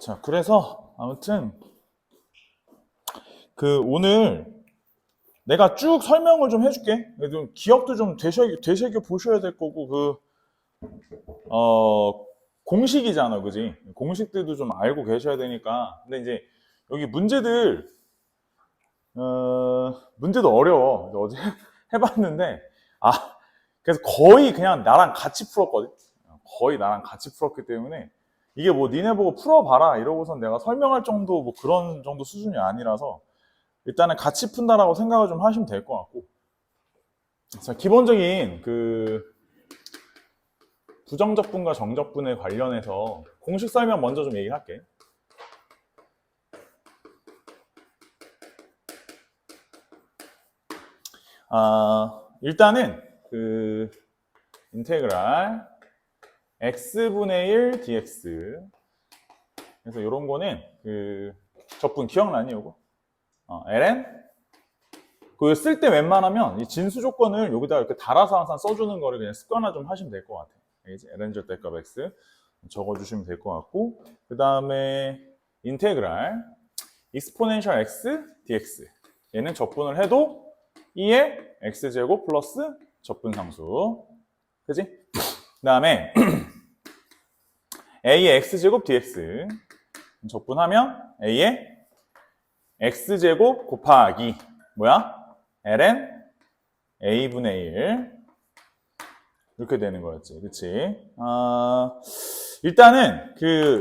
자, 그래서 아무튼 오늘 내가 쭉 설명을 좀 해줄게. 좀 기억도 좀 되새겨 보셔야 될 거고 공식이잖아, 그지? 공식들도 좀 알고 계셔야 되니까. 근데 이제 여기 문제도 어려워. 어제 해봤는데 아, 그래서 거의 그냥 나랑 같이 풀었거든. 거의 나랑 같이 풀었기 때문에 이게 뭐 니네 보고 풀어봐라 이러고선 내가 설명할 정도 뭐 그런 정도 수준이 아니라서 일단은 같이 푼다라고 생각을 좀 하시면 될 것 같고. 자, 기본적인 부정적분과 정적분에 관련해서 공식 설명 먼저 좀 얘기할게. 일단은 인테그랄 x분의 1 dx. 그래서 이런 거는 적분 기억나니 이거? ln 쓸 때 웬만하면 이 진수 조건을 여기다 이렇게 달아서 항상 써주는 거를 그냥 습관화 좀 하시면 될 것 같아. 알겠지? ln 절대값 x 적어주시면 될 것 같고, 그 다음에 인테그랄 exponential x dx. 얘는 적분을 해도 2의 x제곱 플러스 적분상수. 그지? 그 다음에 a의 x제곱 dx 적분하면 a의 x제곱 곱하기 뭐야? ln a분의 1 이렇게 되는 거였지. 그치? 일단은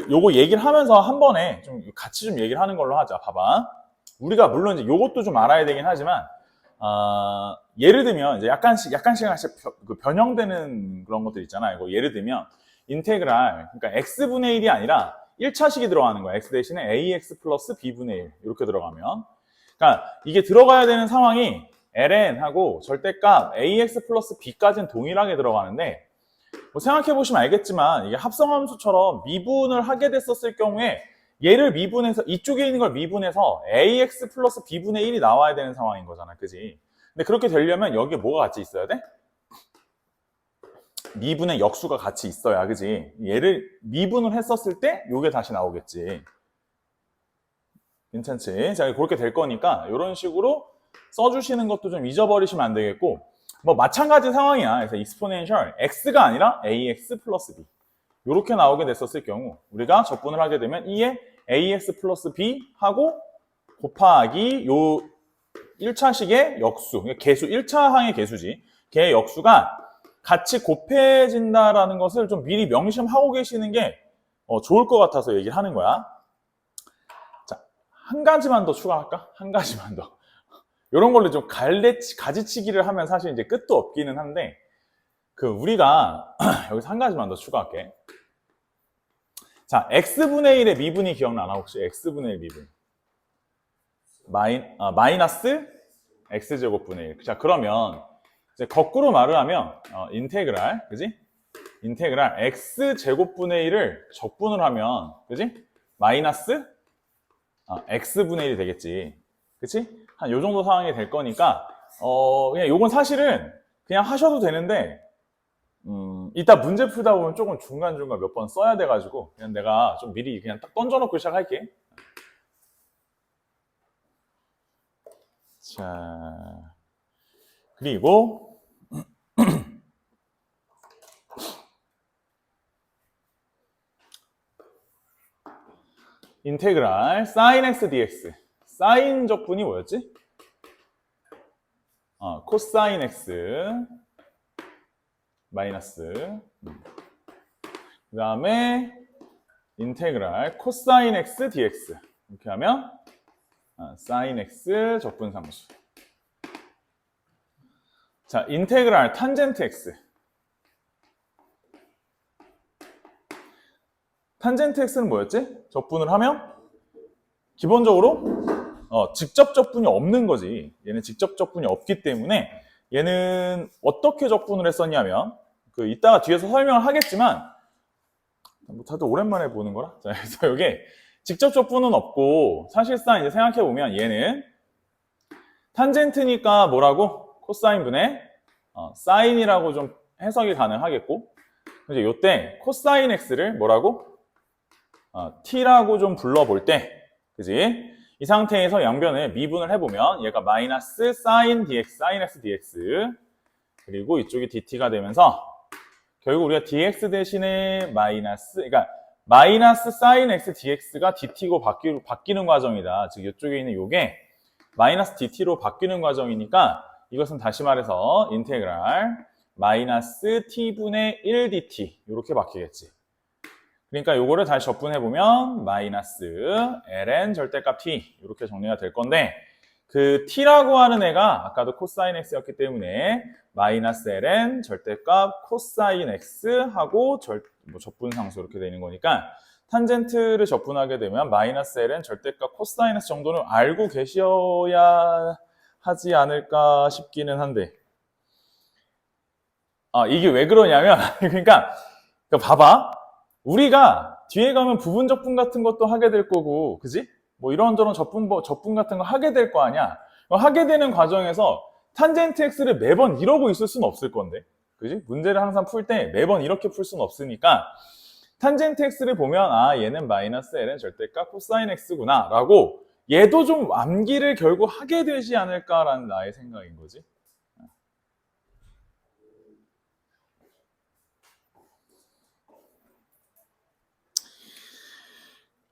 요거 얘기를 하면서 한 번에 좀 같이 좀 얘기를 하는 걸로 하자. 봐봐. 우리가 물론 이제 요것도 좀 알아야 되긴 하지만 예를 들면 이제 약간씩 변형되는 그런 것들 있잖아. 이거 예를 들면 인테그랄, 그러니까 x분의 1이 아니라 1차식이 들어가는 거야. x 대신에 ax 플러스 b분의 1 이렇게 들어가면, 그러니까 이게 들어가야 되는 상황이 ln하고 절대값 ax 플러스 b까지는 동일하게 들어가는데, 뭐 생각해 보시면 알겠지만 이게 합성함수처럼 미분을 하게 됐었을 경우에 얘를 미분해서, 이쪽에 있는 걸 미분해서 ax 플러스 b분의 1이 나와야 되는 상황인 거잖아. 그지? 근데 그렇게 되려면 여기에 뭐가 같이 있어야 돼? 미분의 역수가 같이 있어야, 그지? 얘를 미분을 했었을 때 요게 다시 나오겠지. 괜찮지? 자, 그렇게 될 거니까 이런 식으로 써주시는 것도 좀 잊어버리시면 안 되겠고, 뭐 마찬가지 상황이야. 그래서 exponential x가 아니라 ax 플러스 b 이렇게 나오게 됐었을 경우 우리가 적분을 하게 되면 2의 ax 플러스 b 하고 곱하기 요 1차식의 역수, 개수, 1차 항의 개수지. 걔의 역수가 같이 곱해진다라는 것을 좀 미리 명심하고 계시는 게 좋을 것 같아서 얘기를 하는 거야. 자, 한 가지만 더 추가할까? 한 가지만 더. 이런 걸로 좀 가지치기를 하면 사실 이제 끝도 없기는 한데, 우리가 여기서 한 가지만 더 추가할게. 자, x분의 1의 미분이 기억나나? 혹시 x분의 1 미분? 마이너스 x제곱분의 1. 자, 그러면 이제 거꾸로 말을 하면 인테그랄, 그지? 인테그랄 x제곱분의 1을 적분을 하면, 그지? 마이너스 x분의 1이 되겠지. 그치? 한 요 정도 상황이 될 거니까 그냥 요건 사실은 그냥 하셔도 되는데, 이따 문제 풀다 보면 조금 중간중간 몇 번 써야 돼가지고 그냥 내가 좀 미리 그냥 딱 던져놓고 시작할게. 자, 그리고 인테그랄 sin x dx. 사인 적분이 뭐였지? 코사인 x 마이너스, 그 다음에 인테그랄 코사인 x dx 이렇게 하면 사인 x 적분상수. 자, 인테그랄 탄젠트 x. 탄젠트 x는 뭐였지? 적분을 하면 기본적으로 직접 적분이 없는 거지. 얘는 직접 적분이 없기 때문에 얘는 어떻게 적분을 했었냐면, 이따가 뒤에서 설명을 하겠지만 뭐 다들 오랜만에 보는 거라. 자, 그래서 이게 직접 적분은 없고, 사실상 이제 생각해 보면 얘는 탄젠트니까 뭐라고? 코사인 분의 사인이라고 좀 해석이 가능하겠고, 이제 요때 코사인 x를 뭐라고? t라고 좀 불러볼 때, 그지? 이 상태에서 양변을 미분을 해보면 얘가 마이너스 sin dx, sin x dx 그리고 이쪽이 dt가 되면서 결국 우리가 dx 대신에 그러니까 마이너스 sin x dx가 dt로 바뀌는 과정이다. 즉 이쪽에 있는 요게 마이너스 dt로 바뀌는 과정이니까 이것은 다시 말해서 인테그랄 마이너스 t분의 1 dt 이렇게 바뀌겠지. 그러니까 요거를 다시 접분해보면 마이너스 ln 절대값 t 이렇게 정리가 될 건데 그 t라고 하는 애가 아까도 코사인 x였기 때문에 마이너스 ln 절대값 코사인 x 하고 접분상수 이렇게 되는 거니까 탄젠트를 접분하게 되면 마이너스 ln 절대값 코사인 x 정도는 알고 계셔야 하지 않을까 싶기는 한데 이게 왜 그러냐면 그러니까 봐봐 우리가 뒤에 가면 부분 접분 같은 것도 하게 될 거고 그지? 뭐 이런저런 접분 같은 거 하게 될 거 아니야. 하게 되는 과정에서 탄젠트 x를 매번 이러고 있을 수는 없을 건데 그지? 문제를 항상 풀 때 매번 이렇게 풀 수는 없으니까 탄젠트 x를 보면 얘는 마이너스 ln 절대값 코사인 x구나 라고 얘도 좀 암기를 결국 하게 되지 않을까라는 나의 생각인 거지.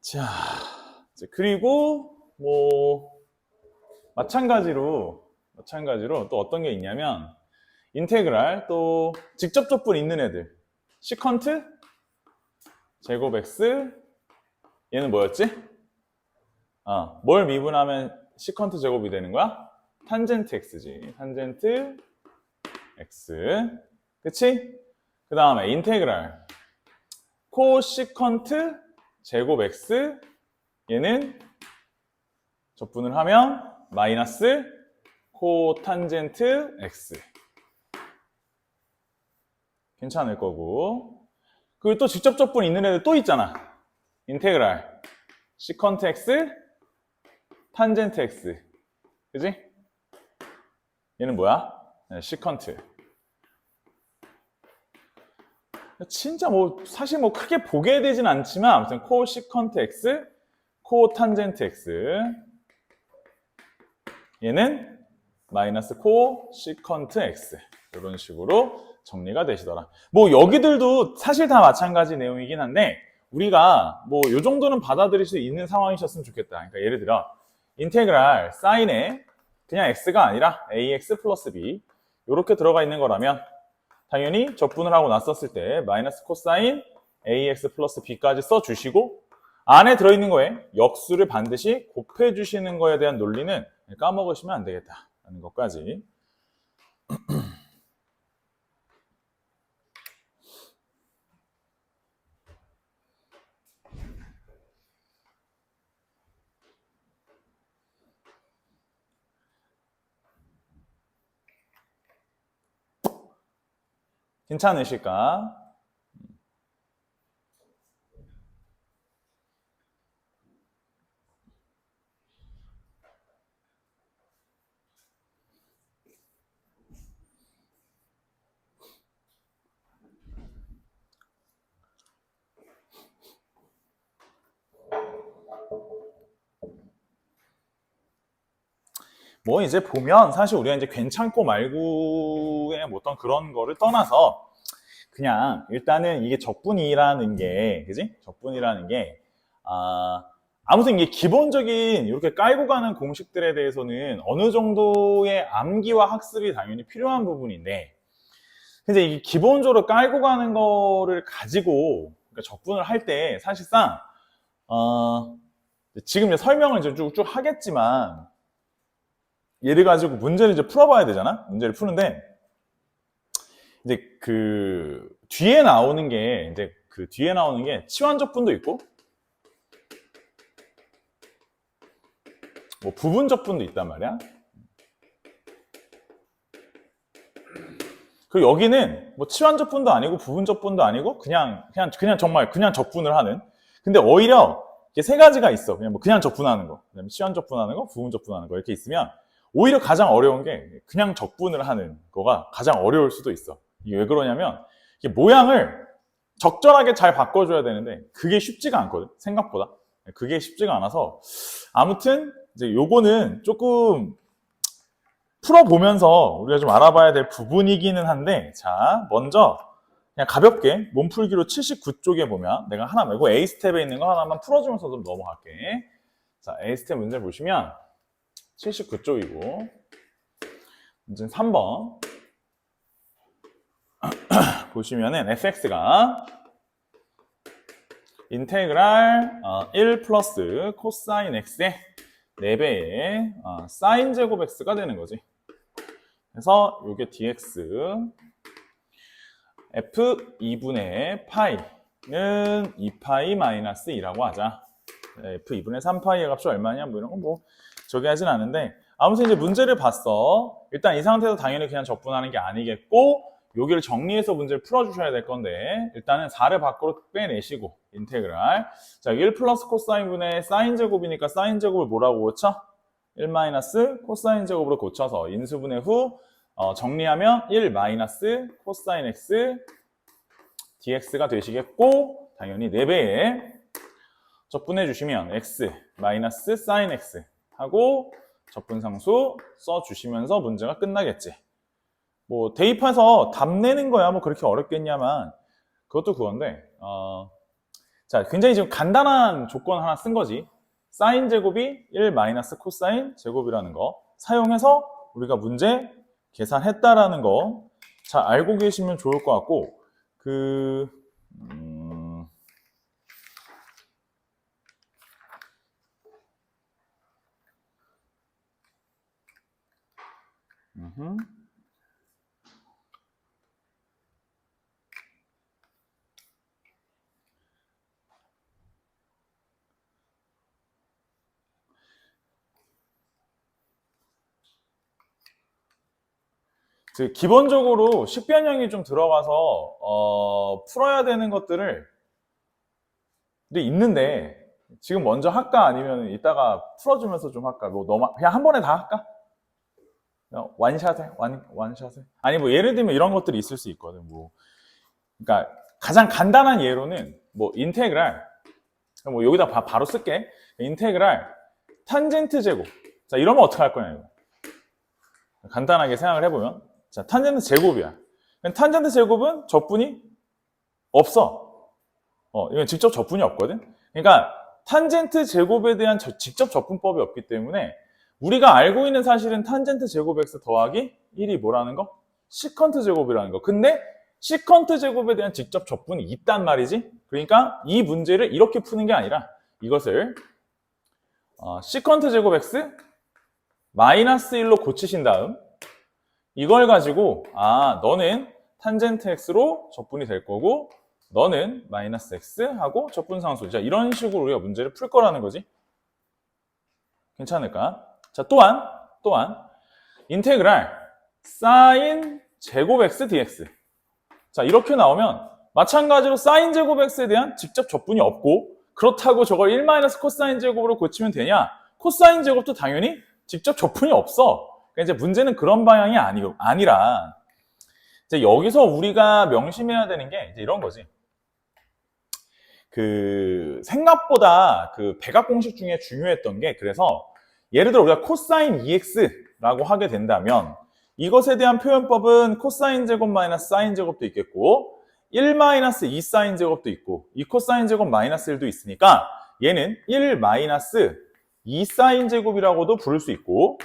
자, 그리고 뭐 마찬가지로 또 어떤 게 있냐면 인테그랄 또 직접 접분 있는 애들 시컨트 제곱 x 얘는 뭐였지? 뭘 미분하면 시컨트 제곱이 되는 거야? 탄젠트 x지. 탄젠트 x 그치? 그 다음에 인테그랄 코시컨트 제곱 x 얘는 접분을 하면 마이너스 코탄젠트 x 괜찮을 거고 그리고 또 직접 접분 있는 애들 또 있잖아. 인테그랄 시컨트 x 탄젠트 x 그지? 얘는 뭐야? 시컨트 진짜 사실 크게 보게 되진 않지만 아무튼 코 시컨트 x, 코 탄젠트 x 얘는 마이너스 코 시컨트 x 이런 식으로 정리가 되시더라. 여기들도 사실 다 마찬가지 내용이긴 한데 우리가 요 정도는 받아들일 수 있는 상황이셨으면 좋겠다. 그러니까 예를 들어 인테그랄 사인에 그냥 x가 아니라 ax 플러스 b 이렇게 들어가 있는 거라면 당연히 접분을 하고 났었을 때 마이너스 코사인 ax 플러스 b까지 써주시고 안에 들어있는 거에 역수를 반드시 곱해 주시는 거에 대한 논리는 까먹으시면 안 되겠다라는 것까지. 괜찮으실까? 이제 보면 사실 우리가 이제 괜찮고 말고의 어떤 그런 거를 떠나서 그냥 일단은 이게 적분이라는 게 그지? 적분이라는 게 아무튼 이게 기본적인 이렇게 깔고 가는 공식들에 대해서는 어느 정도의 암기와 학습이 당연히 필요한 부분인데 근데 이게 기본적으로 깔고 가는 거를 가지고 그러니까 적분을 할 때 사실상 지금 이제 설명을 이제 쭉쭉 하겠지만 얘를 가지고 문제를 이제 풀어봐야 되잖아? 문제를 푸는데 이제 뒤에 나오는 게 치환적분도 있고 부분적분도 있단 말이야. 그리고 여기는 치환적분도 아니고 부분적분도 아니고 그냥 정말 그냥 적분을 하는. 근데 오히려 이게 세 가지가 있어. 그냥 적분하는 거, 그다음에 치환적분하는 거, 부분적분하는 거 이렇게 있으면 오히려 가장 어려운 게 그냥 적분을 하는 거가 가장 어려울 수도 있어. 이게 왜 그러냐면 이게 모양을 적절하게 잘 바꿔줘야 되는데 그게 쉽지가 않거든, 생각보다. 그게 쉽지가 않아서 아무튼 이제 요거는 조금 풀어보면서 우리가 좀 알아봐야 될 부분이기는 한데, 자 먼저 그냥 가볍게 몸풀기로 79쪽에 보면 내가 하나 말고 A 스텝에 있는 거 하나만 풀어주면서 좀 넘어갈게. 자, A 스텝 문제 보시면 79쪽이고 문제는 3번 보시면은 fx가 인테그랄 1 플러스 코사인 x의 4배의 사인 제곱 x가 되는 거지. 그래서 이게 dx f 2분의 파이는 2파이 마이너스 2라고 하자. f 2분의 3파이의 값이 얼마냐 뭐 이런 거 뭐 저기 하진 않은데, 아무튼 이제 문제를 봤어. 일단 이 상태에서 당연히 그냥 적분하는 게 아니겠고 여기를 정리해서 문제를 풀어주셔야 될 건데, 일단은 4를 밖으로 빼내시고 인테그랄, 자 1 플러스 코사인 분의 사인 제곱이니까 사인 제곱을 뭐라고 고쳐? 1 마이너스 코사인 제곱으로 고쳐서 인수분해 후 정리하면 1 마이너스 코사인 x dx가 되시겠고, 당연히 4배에 적분해 주시면 x 마이너스 사인 x 하고 적분상수 써주시면서 문제가 끝나겠지. 뭐 대입해서 답 내는 거야 뭐 그렇게 어렵겠냐만 그것도 그건데, 자 굉장히 지금 간단한 조건 하나 쓴 거지. 사인 제곱이 1 마이너스 코사인 제곱이라는 거 사용해서 우리가 문제 계산했다라는 거 잘 알고 계시면 좋을 것 같고, 기본적으로 식변형이 좀 들어가서 풀어야 되는 것들을 있는데, 지금 먼저 할까 아니면 이따가 풀어주면서 좀 할까? 뭐 너무 그냥 한 번에 다 할까? 원샷에 원샷에 아니 뭐 예를 들면 이런 것들이 있을 수 있거든. 뭐 그러니까 가장 간단한 예로는 뭐 인테그랄, 뭐 여기다 바로 쓸게. 인테그랄 탄젠트 제곱. 자 이러면 어떻게 할 거냐 이거. 간단하게 생각을 해보면, 자 탄젠트 제곱이야. 탄젠트 제곱은 적분이 없어. 이건 직접 적분이 없거든. 그러니까 탄젠트 제곱에 대한 직접 적분법이 없기 때문에 우리가 알고 있는 사실은 탄젠트 제곱 x 더하기 1이 뭐라는 거? 시컨트 제곱이라는 거. 근데 시컨트 제곱에 대한 직접 적분이 있단 말이지. 그러니까 이 문제를 이렇게 푸는 게 아니라 이것을 시컨트 제곱 x 마이너스 1로 고치신 다음 이걸 가지고 너는 탄젠트 x로 적분이 될 거고 너는 마이너스 x 하고 적분상수. 자 이런 식으로 우리가 문제를 풀 거라는 거지. 괜찮을까? 자 또한 인테그랄 사인 제곱 x dx. 자 이렇게 나오면 마찬가지로 사인 제곱 x에 대한 직접 적분이 없고, 그렇다고 저걸 1 마이너스 코사인 제곱으로 고치면 되냐? 코사인 제곱도 당연히 직접 적분이 없어. 그러니까 이제 문제는 그런 방향이 아니라 이제 여기서 우리가 명심해야 되는 게 이제 이런 거지. 생각보다 백악 공식 중에 중요했던 게, 그래서 예를 들어 우리가 코사인 2x라고 하게 된다면 이것에 대한 표현법은 코사인 제곱 마이너스 사인 제곱도 있겠고 1 마이너스 2 사인 제곱도 있고 2 코사인 제곱 마이너스 1도 있으니까 얘는 1 마이너스 2 사인 제곱이라고도 부를 수 있고,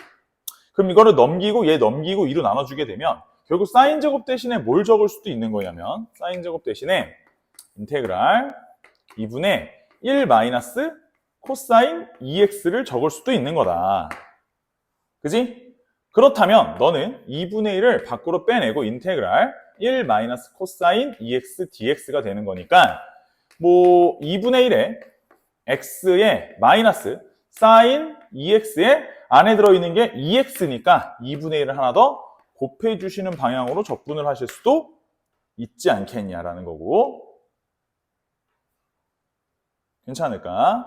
그럼 이거를 넘기고 얘 넘기고 2로 나눠주게 되면 결국 사인 제곱 대신에 뭘 적을 수도 있는 거냐면, 사인 제곱 대신에 인테그랄 2분의 1 마이너스 코사인 2x를 적을 수도 있는 거다. 그지? 그렇다면 너는 2분의 1을 밖으로 빼내고 인테그랄 1 마이너스 코사인 2x dx가 되는 거니까, 뭐 2분의 1에 x에 마이너스 사인 2x에 안에 들어있는 게 2x니까 2분의 1을 하나 더 곱해주시는 방향으로 적분을 하실 수도 있지 않겠냐라는 거고. 괜찮을까?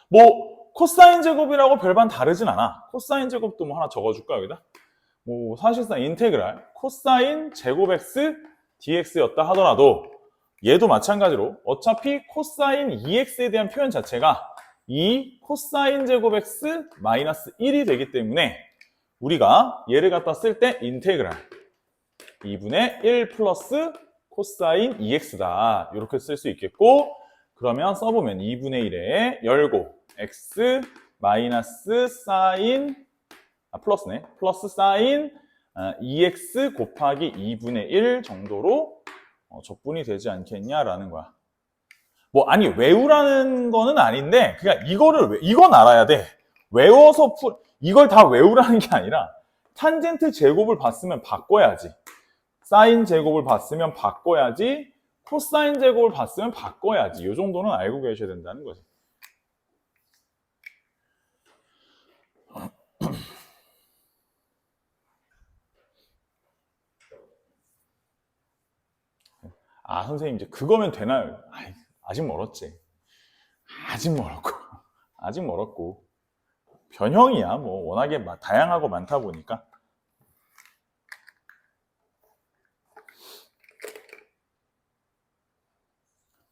뭐 코사인 제곱이라고 별반 다르진 않아. 코사인 제곱도 뭐 하나 적어줄까 여기다? 뭐 사실상 인테그랄 코사인 제곱 x dx였다 하더라도 얘도 마찬가지로 어차피 코사인 2x에 대한 표현 자체가 2 코사인 제곱 x 마이너스 1이 되기 때문에 우리가 얘를 갖다 쓸 때 인테그랄 2분의 1 플러스 코사인 2x다. 이렇게 쓸 수 있겠고, 그러면 써보면 2분의 1에 열고 x 마이너스 사인 플러스네. 플러스 사인 2x 곱하기 2분의 1 정도로 적분이 되지 않겠냐라는 거야. 뭐 아니 외우라는 거는 아닌데 그냥 이건 알아야 돼. 외워서 이걸 다 외우라는 게 아니라 탄젠트 제곱을 봤으면 바꿔야지. 사인 제곱을 봤으면 바꿔야지. 코사인 제곱을 봤으면 바꿔야지. 이 정도는 알고 계셔야 된다는 거지. 아, 선생님 이제 그거면 되나요? 아직 멀었지. 아직 멀었고. 아직 멀었고. 변형이야. 뭐 워낙에 다양하고 많다 보니까.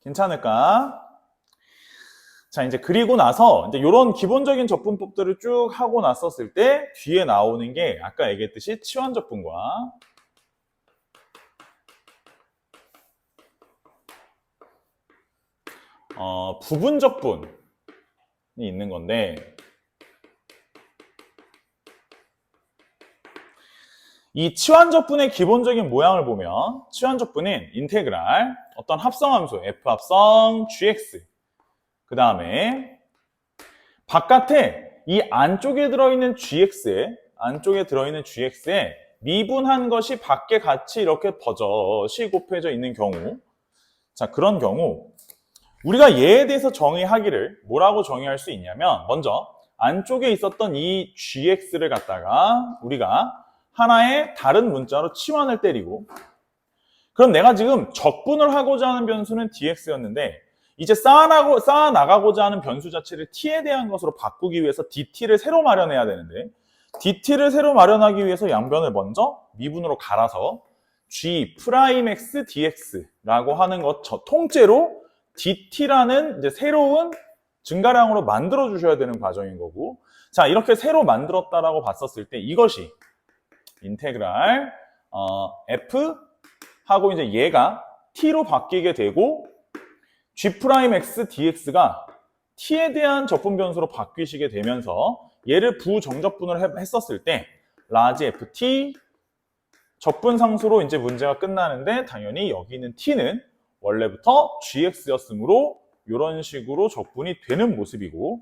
괜찮을까? 자, 이제 그리고 나서 이제 이런 기본적인 적분법들을 쭉 하고 났었을 때 뒤에 나오는 게 아까 얘기했듯이 치환 적분과 부분 적분이 있는 건데 이 치환 적분의 기본적인 모양을 보면 치환 적분은 인테그랄 어떤 합성함수 f 합성 gx 그 다음에 바깥에 이 안쪽에 들어있는 gx에 미분한 것이 밖에 같이 이렇게 버젓이 곱해져 있는 경우, 자 그런 경우 우리가 얘에 대해서 정의하기를 뭐라고 정의할 수 있냐면, 먼저 안쪽에 있었던 이 gx를 갖다가 우리가 하나의 다른 문자로 치환을 때리고, 그럼 내가 지금 적분을 하고자 하는 변수는 dx였는데 이제 쌓아나가고자 하는 변수 자체를 t에 대한 것으로 바꾸기 위해서 dt를 새로 마련해야 되는데, dt를 새로 마련하기 위해서 양변을 먼저 미분으로 갈아서 g'x dx라고 하는 것 통째로 dt라는 이제 새로운 증가량으로 만들어 주셔야 되는 과정인 거고, 자 이렇게 새로 만들었다라고 봤었을 때 이것이 인테그랄 f 하고 이제 얘가 t로 바뀌게 되고 g'x dx가 t에 대한 적분 변수로 바뀌시게 되면서 얘를 부정적분을 했었을 때 라지 ft 적분 상수로 이제 문제가 끝나는데, 당연히 여기 있는 t는 원래부터 gx였으므로 이런 식으로 적분이 되는 모습이고,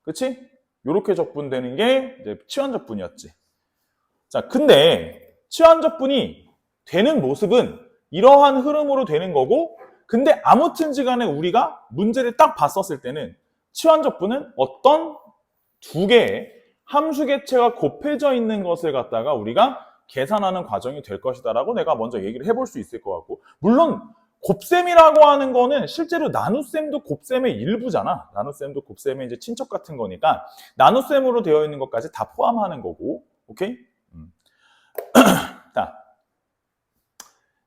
그치? 이렇게 적분되는 게 이제 치환 적분이었지. 자, 근데 치환 적분이 되는 모습은 이러한 흐름으로 되는 거고, 근데 아무튼지 간에 우리가 문제를 딱 봤었을 때는 치환 적분은 어떤 두 개의 함수 객체가 곱해져 있는 것을 갖다가 우리가 계산하는 과정이 될 것이다라고 내가 먼저 얘기를 해볼 수 있을 것 같고, 물론 곱셈이라고 하는 거는 실제로 나눗셈도 곱셈의 일부잖아. 나눗셈도 곱셈의 이제 친척 같은 거니까 나눗셈으로 되어 있는 것까지 다 포함하는 거고, 오케이? 자,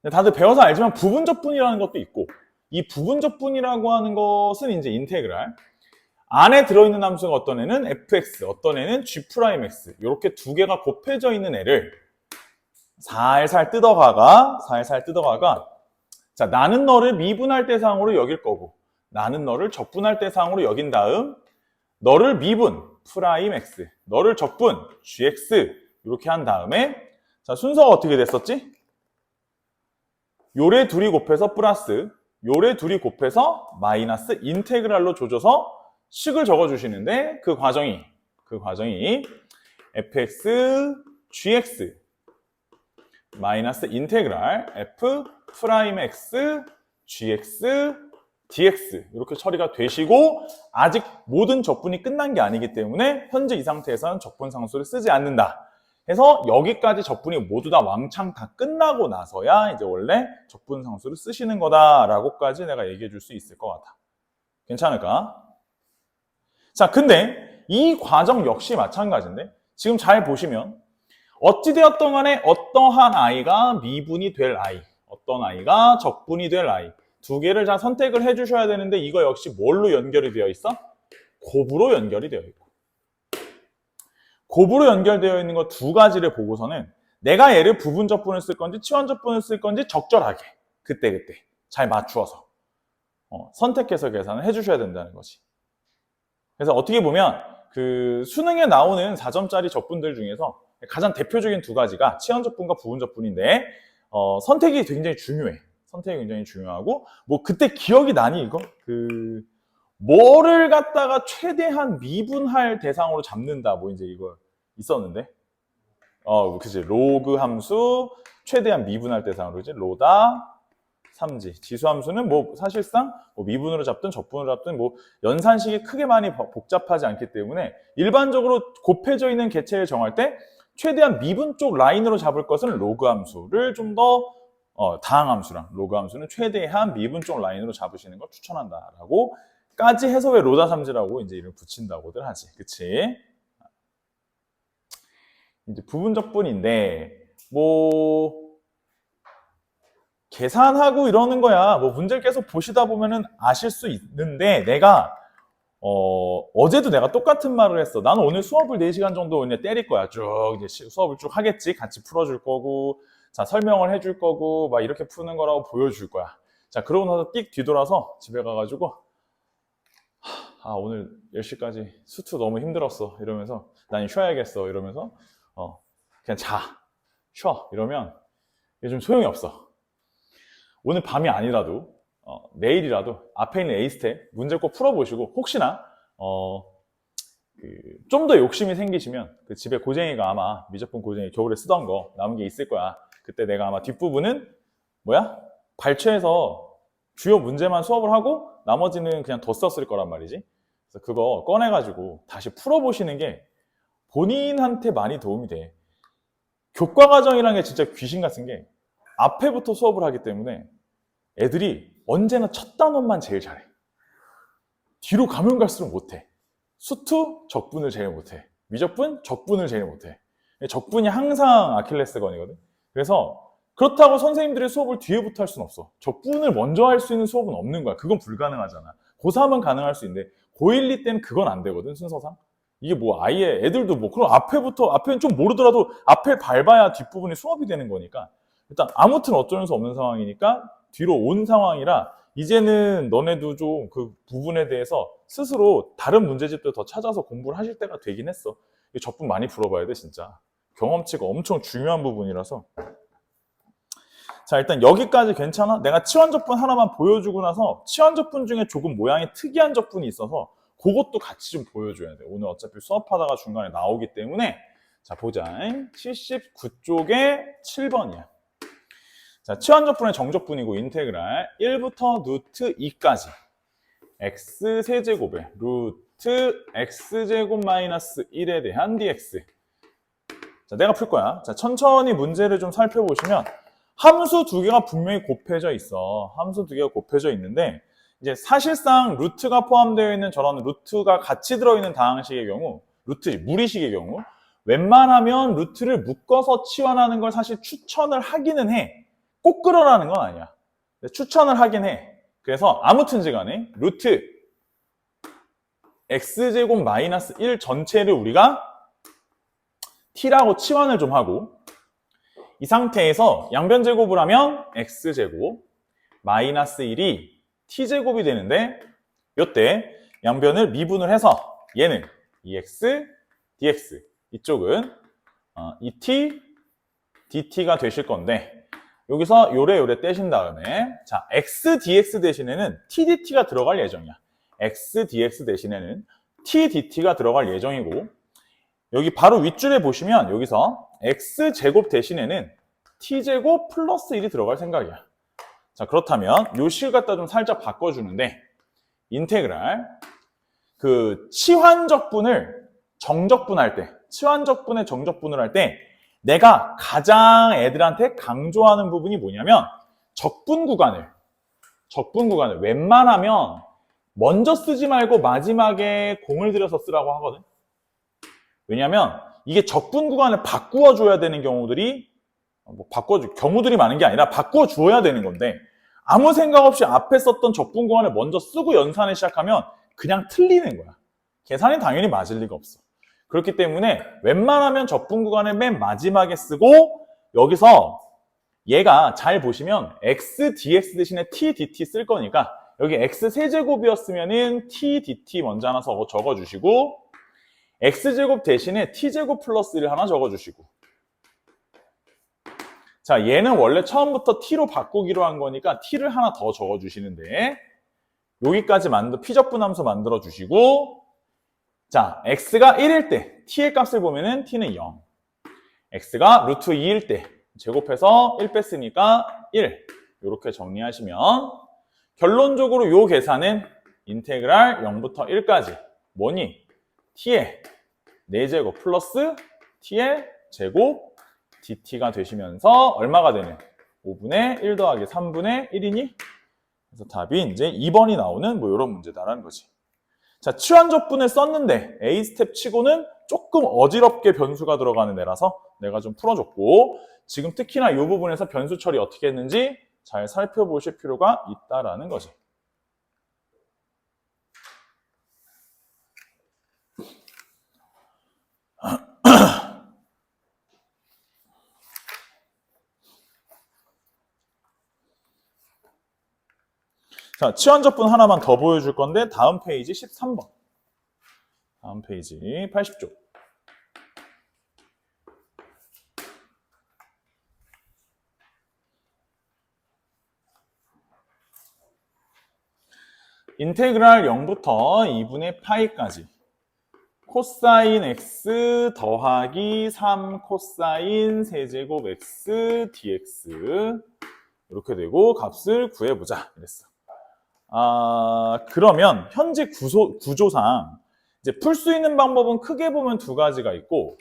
다들 배워서 알지만 부분적분이라는 것도 있고, 이 부분적분이라고 하는 것은 이제 인테그랄 안에 들어있는 함수가 어떤 애는 fx, 어떤 애는 g'x 이렇게 두 개가 곱해져 있는 애를 살살 뜯어가가 자, 나는 너를 미분할 대상으로 여길 거고 나는 너를 적분할 대상으로 여긴 다음 너를 미분 프라임 x, 너를 적분 gx 이렇게 한 다음에, 자 순서가 어떻게 됐었지? 요래 둘이 곱해서 플러스, 요래 둘이 곱해서 마이너스 인테그랄로 조져서 식을 적어주시는데, 그 과정이 fx gx 마이너스 인테그랄 f 프라임 x gx dx 이렇게 처리가 되시고, 아직 모든 적분이 끝난 게 아니기 때문에 현재 이 상태에서는 적분 상수를 쓰지 않는다 해서 여기까지 적분이 모두 다 왕창 다 끝나고 나서야 이제 원래 적분 상수를 쓰시는 거다라고까지 내가 얘기해 줄 수 있을 것 같아. 괜찮을까? 자, 근데 이 과정 역시 마찬가지인데, 지금 잘 보시면 어찌되었던 간에 어떠한 아이가 미분이 될 아이, 어떤 아이가 적분이 될 아이, 두 개를 다 선택을 해주셔야 되는데 이거 역시 뭘로 연결이 되어 있어? 곱으로 연결이 되어 있고. 곱으로 연결되어 있는 거 두 가지를 보고서는 내가 얘를 부분적분을 쓸 건지 치환적분을 쓸 건지 적절하게 그때그때 잘 맞추어서 선택해서 계산을 해주셔야 된다는 거지. 그래서 어떻게 보면 그 수능에 나오는 4점짜리 적분들 중에서 가장 대표적인 두 가지가 치환적분과 부분적분인데 선택이 굉장히 중요해. 선택이 굉장히 중요하고 뭐 그때 기억이 나니 이거? 뭐를 갖다가 최대한 미분할 대상으로 잡는다 뭐 이제 이거 있었는데 그치 로그 함수 최대한 미분할 대상으로 그치 로다 3지 지수함수는 뭐 사실상 뭐 미분으로 잡든 적분으로 잡든 뭐 연산식이 크게 많이 복잡하지 않기 때문에 일반적으로 곱해져 있는 객체를 정할 때 최대한 미분 쪽 라인으로 잡을 것은 로그 함수를 좀 더 다항 함수랑 로그 함수는 최대한 미분 쪽 라인으로 잡으시는 걸 추천한다라고 까지 해서 왜 로다 3지라고 이제 이름을 붙인다고들 하지. 그치? 이제 부분적분인데 뭐 계산하고 이러는 거야. 뭐 문제를 계속 보시다 보면은 아실 수 있는데 내가 어제도 내가 똑같은 말을 했어. 나는 오늘 수업을 4시간 정도 그냥 때릴 거야. 쭉 이제 수업을 쭉 하겠지. 같이 풀어줄 거고 자 설명을 해줄 거고 막 이렇게 푸는 거라고 보여줄 거야. 자 그러고 나서 띡 뒤돌아서 집에 가가지고 오늘 10시까지 수투 너무 힘들었어 이러면서 난 쉬어야겠어 이러면서 그냥 쉬어 이러면 이게 좀 소용이 없어. 오늘 밤이 아니라도 내일이라도 앞에 있는 A스텝 문제 꼭 풀어보시고 혹시나 좀 더 욕심이 생기시면 그 집에 고쟁이가 아마 미적분 고쟁이 겨울에 쓰던 거 남은 게 있을 거야. 그때 내가 아마 뒷부분은 발췌해서 주요 문제만 수업을 하고 나머지는 그냥 더 썼을 거란 말이지. 그래서 그거 꺼내가지고 다시 풀어보시는 게 본인한테 많이 도움이 돼. 교과과정이라는 게 진짜 귀신 같은 게 앞에부터 수업을 하기 때문에 애들이 언제나 첫 단원만 제일 잘해. 뒤로 가면 갈수록 못해. 수투, 적분을 제일 못해. 미적분, 적분을 제일 못해. 적분이 항상 아킬레스건이거든. 그래서 그렇다고 선생님들의 수업을 뒤에부터 할 수는 없어. 적분을 먼저 할 수 있는 수업은 없는 거야. 그건 불가능하잖아. 고3은 가능할 수 있는데 고1, 2 때는 그건 안 되거든, 순서상. 이게 뭐 아예 애들도 뭐 그럼 앞에는 좀 모르더라도 앞에 밟아야 뒷부분이 수업이 되는 거니까 일단 아무튼 어쩔 수 없는 상황이니까 뒤로 온 상황이라 이제는 너네도 좀 그 부분에 대해서 스스로 다른 문제집도 더 찾아서 공부를 하실 때가 되긴 했어. 적분 많이 풀어봐야 돼 진짜. 경험치가 엄청 중요한 부분이라서. 자 일단 여기까지 괜찮아? 내가 치환적분 하나만 보여주고 나서 치환적분 중에 조금 모양이 특이한 적분이 있어서 그것도 같이 좀 보여줘야 돼. 오늘 어차피 수업하다가 중간에 나오기 때문에 자 보자. 79쪽에 7번이야. 자 치환적분의 정적분이고 인테그랄 1부터 루트 2까지 x 세제곱에 루트 x제곱 마이너스 1에 대한 dx. 자 내가 풀 거야. 자 천천히 문제를 좀 살펴보시면 함수 두 개가 분명히 곱해져 있어. 함수 두 개가 곱해져 있는데 이제 사실상 루트가 포함되어 있는 저런 루트가 같이 들어있는 다항식의 경우 무리식의 경우 웬만하면 루트를 묶어서 치환하는 걸 사실 추천을 하기는 해. 꼭 그러라는 건 아니야. 추천을 하긴 해. 그래서 아무튼지 간에 루트 x제곱 마이너스 1 전체를 우리가 t라고 치환을 좀 하고 이 상태에서 양변제곱을 하면 x제곱 마이너스 1이 t제곱이 되는데 이때 양변을 미분을 해서 얘는 2x dx 이쪽은 2t dt가 되실 건데 여기서 요래 떼신 다음에 자 x dx 대신에는 t dt가 들어갈 예정이야. x dx 대신에는 t dt가 들어갈 예정이고 여기 바로 윗줄에 보시면 여기서 x제곱 대신에는 t제곱 플러스 1이 들어갈 생각이야. 자 그렇다면 요 식 갖다 좀 살짝 바꿔주는데 인테그랄 그 치환적분을 정적분할 때 치환적분의 정적분을 할 때 내가 가장 애들한테 강조하는 부분이 뭐냐면 적분 구간을 웬만하면 먼저 쓰지 말고 마지막에 공을 들여서 쓰라고 하거든. 왜냐면 이게 적분 구간을 바꾸어 줘야 되는 경우들이 경우들이 많은 게 아니라 바꾸어 주어야 되는 건데 아무 생각 없이 앞에 썼던 적분 구간을 먼저 쓰고 연산을 시작하면 그냥 틀리는 거야. 계산이 당연히 맞을 리가 없어. 그렇기 때문에 웬만하면 적분 구간을 맨 마지막에 쓰고 여기서 얘가 잘 보시면 x dx 대신에 t dt 쓸 거니까 여기 x 세제곱이었으면은 t dt 먼저 하나 적어주시고 x제곱 대신에 t제곱 플러스를 하나 적어주시고 자 얘는 원래 처음부터 t로 바꾸기로 한 거니까 t를 하나 더 적어주시는데 여기까지 피적분함수 만들어주시고 자 x가 1일 때 t의 값을 보면은 t는 0 x가 루트 2일 때 제곱해서 1 뺐으니까 1 이렇게 정리하시면 결론적으로 이 계산은 인테그랄 0부터 1까지 뭐니? t의 4제곱 플러스 t의 제곱 dt가 되시면서 얼마가 되는? 5분의 1 더하기 3분의 1이니? 그래서 답이 이제 2번이 나오는 뭐 이런 문제다라는 거지. 자, 치환적분을 썼는데 A 스텝 치고는 조금 어지럽게 변수가 들어가는 애라서 내가 좀 풀어줬고 지금 특히나 이 부분에서 변수 처리 어떻게 했는지 잘 살펴보실 필요가 있다라는 거지. 자, 치환적분 하나만 더 보여줄 건데 다음 페이지 13번. 다음 페이지 80쪽. 인테그랄 0부터 2분의 파이까지 코사인 x 더하기 3 코사인 세제곱 x dx 이렇게 되고 값을 구해보자 이랬어. 그러면 현재 구조상 이제 풀 수 있는 방법은 크게 보면 두 가지가 있고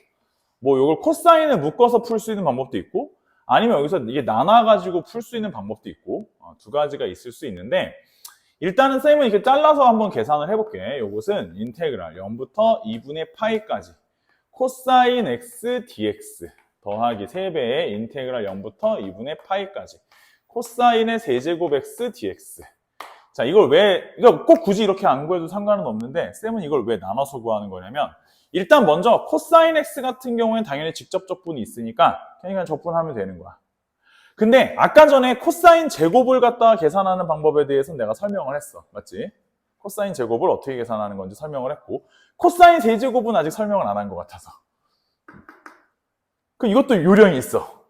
뭐 이걸 코사인을 묶어서 풀 수 있는 방법도 있고 아니면 여기서 이게 나눠가지고 풀 수 있는 방법도 있고 두 가지가 있을 수 있는데 일단은 쌤은 이렇게 잘라서 한번 계산을 해볼게. 이것은 인테그랄 0부터 2분의 파이까지 코사인 x dx 더하기 3배의 인테그랄 0부터 2분의 파이까지 코사인의 세제곱 x dx. 자, 이걸 꼭 굳이 이렇게 안 구해도 상관은 없는데 쌤은 이걸 왜 나눠서 구하는 거냐면 일단 먼저 코사인 x 같은 경우에는 당연히 직접 적분이 있으니까 그냥 적분하면 되는 거야. 근데 아까 전에 코사인 제곱을 갖다가 계산하는 방법에 대해서는 내가 설명을 했어. 맞지? 코사인 제곱을 어떻게 계산하는 건지 설명을 했고 코사인 세제곱은 아직 설명을 안 한 것 같아서 이것도 요령이 있어.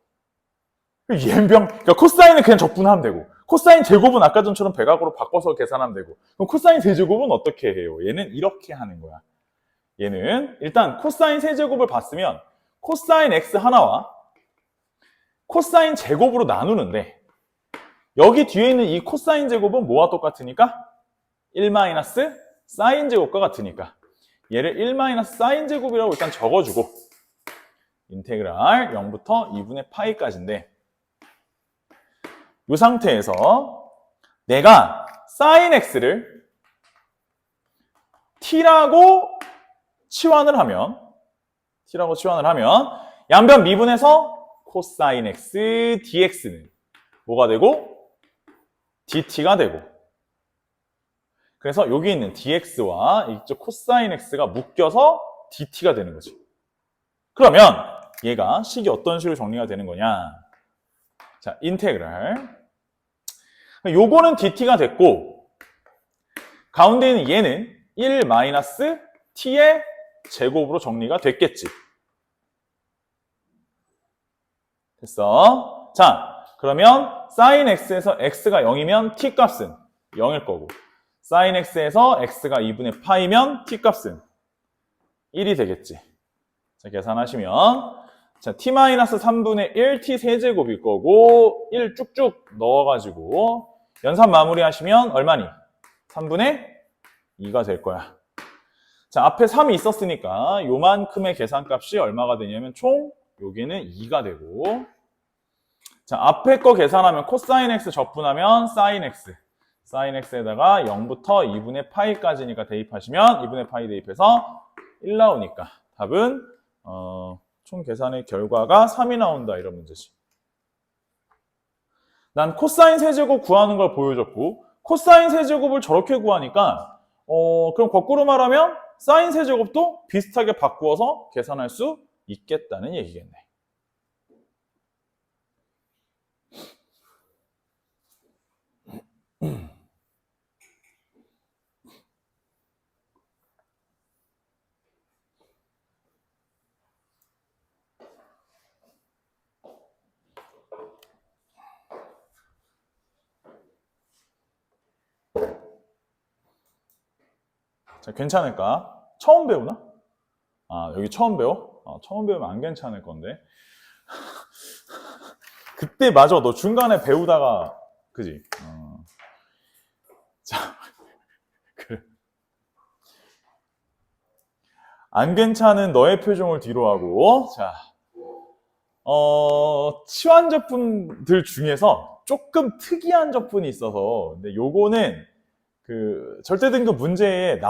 그러니까 코사인은 그냥 적분하면 되고 코사인 제곱은 아까 전처럼 백악으로 바꿔서 계산하면 되고 그럼 코사인 세제곱은 어떻게 해요? 얘는 이렇게 하는 거야. 얘는 일단 코사인 세제곱을 봤으면 코사인 x 하나와 코사인 제곱으로 나누는데 여기 뒤에 있는 이 코사인 제곱은 뭐와 똑같으니까? 1 마이너스 사인 제곱과 같으니까 얘를 1 마이너스 사인 제곱이라고 일단 적어주고 인테그랄 0부터 2분의 파이까지인데 이 상태에서 내가 사인 x를 t라고 치환을 하면 양변 미분해서 코사인 x dx는 뭐가 되고? dt가 되고 그래서 여기 있는 dx와 이쪽 코사인 x가 묶여서 dt가 되는 거지. 그러면 얘가 식이 어떤 식으로 정리가 되는 거냐? 자, 인테그랄 요거는 dt가 됐고 가운데 있는 얘는 1 마이너스 t의 제곱으로 정리가 됐겠지. 됐어. 자, 그러면 sin x에서 x가 0이면 t 값은 0일 거고 sin x에서 x가 2분의 파이면 t 값은 1이 되겠지. 자, 계산하시면 자, t-3분의 1t 세제곱일 거고 1 쭉쭉 넣어가지고 연산 마무리하시면 얼마니? 3분의 2가 될 거야. 자, 앞에 3이 있었으니까 요만큼의 계산값이 얼마가 되냐면 총 여기는 2가 되고 자, 앞에 거 계산하면 코사인 x 적분하면 사인 x에다가 0부터 2분의 파이까지니까 대입하시면 2분의 파이 대입해서 1 나오니까 답은 총 계산의 결과가 3이 나온다 이런 문제지. 난 코사인 세제곱 구하는 걸 보여줬고 코사인 세제곱을 저렇게 구하니까 그럼 거꾸로 말하면 사인 세제곱도 비슷하게 바꾸어서 계산할 수 있겠다는 얘기겠네. 자, 괜찮을까? 처음 배우나? 아, 여기 처음 배워? 처음 배우면 안 괜찮을 건데. 그때 맞아. 너 중간에 배우다가, 그지? 자, 그래. 안 괜찮은 너의 표정을 뒤로 하고, 자, 치환 제품들 중에서 조금 특이한 제품이 있어서, 근데 요거는 그 절대 등급 문제에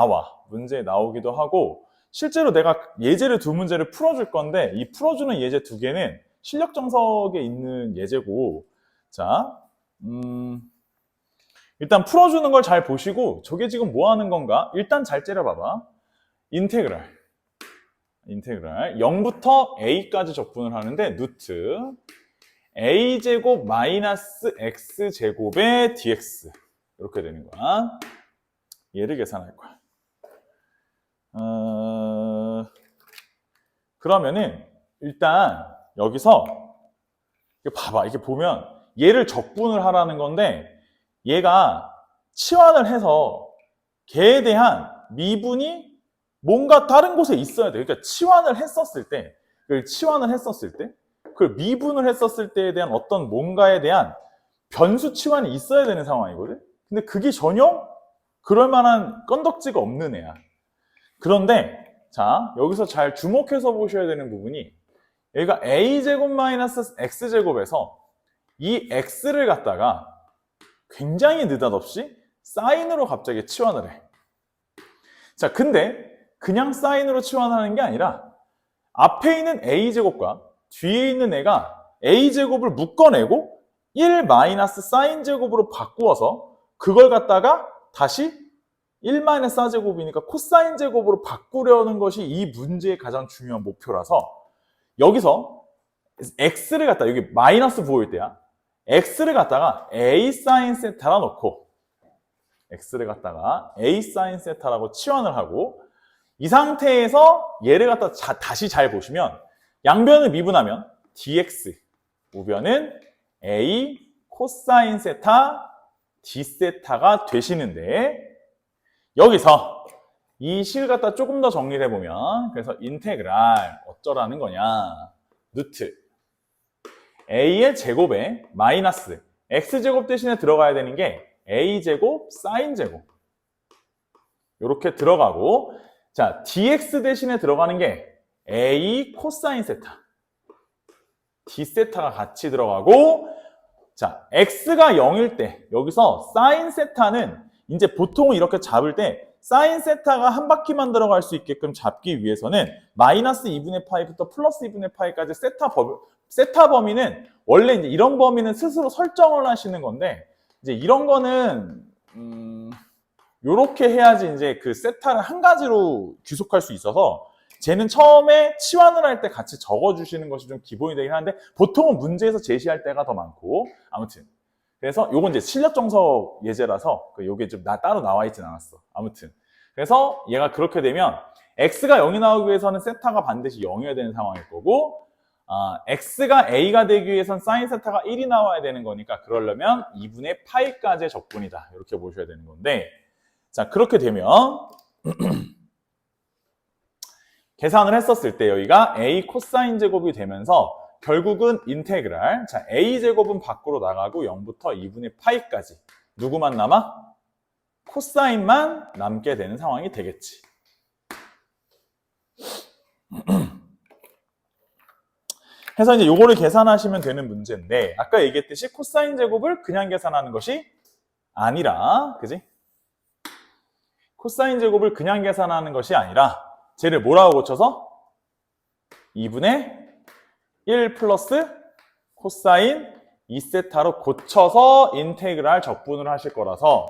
문제에 나오기도 하고, 실제로 내가 예제를 두 문제를 풀어줄 건데, 이 풀어주는 예제 두 개는 실력 정석에 있는 예제고, 자, 일단 풀어주는 걸 잘 보시고, 저게 지금 뭐 하는 건가? 일단 잘 째려봐봐. 인테그랄 0부터 a까지 적분을 하는데 루트 a제곱 마이너스 x제곱의 dx 이렇게 되는 거야. 얘를 계산할 거야. 그러면은 일단 여기서 봐봐. 이렇게 보면 얘를 적분을 하라는 건데 얘가 치환을 해서 걔에 대한 미분이 뭔가 다른 곳에 있어야 돼. 그러니까 치환을 했었을 때, 그걸 미분을 했었을 때에 대한 어떤 뭔가에 대한 변수 치환이 있어야 되는 상황이거든. 근데 그게 전혀 그럴 만한 건덕지가 없는 애야. 그런데 자, 여기서 잘 주목해서 보셔야 되는 부분이 여기가 a제곱 마이너스 x제곱에서 이 x를 갖다가 굉장히 느닷없이 사인으로 갑자기 치환을 해. 자, 근데 그냥 사인으로 치환하는 게 아니라 앞에 있는 a제곱과 뒤에 있는 애가 a제곱을 묶어내고 1 마이너스 사인 제곱으로 바꾸어서 그걸 갖다가 다시 1 마이너스 4제곱이니까 코사인 제곱으로 바꾸려는 것이 이 문제의 가장 중요한 목표라서 여기서 x를 갖다 여기 마이너스 보일 때야. x를 갖다가 a 사인 세타라 놓고 x를 갖다가 a 사인 세타라고 치환을 하고 이 상태에서 얘를 갖다 다시 잘 보시면 양변을 미분하면 dx 우변은 a 코사인 세타 d 세타가 되시는데 여기서 이 실 갖다 조금 더 정리를 해보면 그래서 인테그랄 어쩌라는 거냐 루트 a의 제곱에 마이너스 x제곱 대신에 들어가야 되는 게 a제곱 사인제곱 이렇게 들어가고 자 dx 대신에 들어가는 게 a 코사인 세타 d 세타가 같이 들어가고 자 x가 0일 때 여기서 사인 세타는 이제 보통은 이렇게 잡을 때 사인 세타가 한 바퀴만 들어갈 수 있게끔 잡기 위해서는 마이너스 2분의 파이부터 플러스 2분의 파이까지 세타 범위는 원래 이제 이런 범위는 스스로 설정을 하시는 건데 이제 이런 거는 요렇게 해야지 이제 그 세타를 한 가지로 귀속할 수 있어서 쟤는 처음에 치환을 할 때 같이 적어주시는 것이 좀 기본이 되긴 하는데 보통은 문제에서 제시할 때가 더 많고 아무튼 그래서 요건 이제 실력 정석 예제라서 요게 좀 따로 나와 있진 않았어. 아무튼 그래서 얘가 그렇게 되면 x가 0이 나오기 위해서는 세타가 반드시 0이어야 되는 상황일 거고 x가 a가 되기 위해서는 사인 세타가 1이 나와야 되는 거니까 그러려면 2분의 파이까지의 적분이다. 이렇게 보셔야 되는 건데 자 그렇게 되면 계산을 했었을 때 여기가 a 코사인 제곱이 되면서 결국은 인테그랄 자 a제곱은 밖으로 나가고 0부터 2분의 파이까지 누구만 남아? 코사인만 남게 되는 상황이 되겠지. 해서 이제 요거를 계산하시면 되는 문제인데 아까 얘기했듯이 코사인 제곱을 그냥 계산하는 것이 아니라 그지? 코사인 제곱을 그냥 계산하는 것이 아니라 쟤를 뭐라고 고쳐서? 2분의 1 플러스 코사인 2세타로 고쳐서 인테그랄 적분을 하실 거라서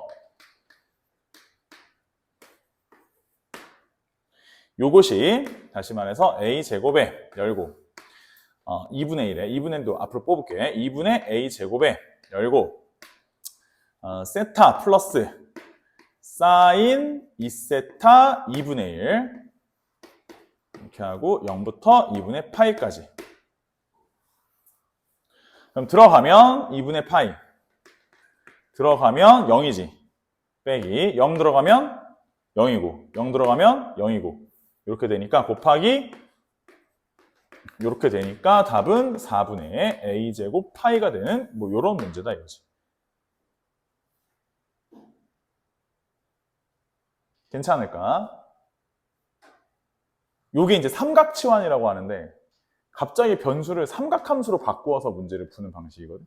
요것이 다시 말해서 a제곱에 열고 2분의 1에 2분의 1도 앞으로 뽑을게. 2분의 a제곱에 열고 세타 플러스 사인 2세타 2분의 1 이렇게 하고 0부터 2분의 파이까지. 그럼 들어가면 2분의 파이 들어가면 0이지. 빼기 0 들어가면 0이고 0 들어가면 0이고 이렇게 되니까 곱하기 이렇게 되니까 답은 4분의 a제곱 파이가 되는 뭐 이런 문제다 이거지. 괜찮을까? 요게 이제 삼각치환이라고 하는데 갑자기 변수를 삼각함수로 바꾸어서 문제를 푸는 방식이거든.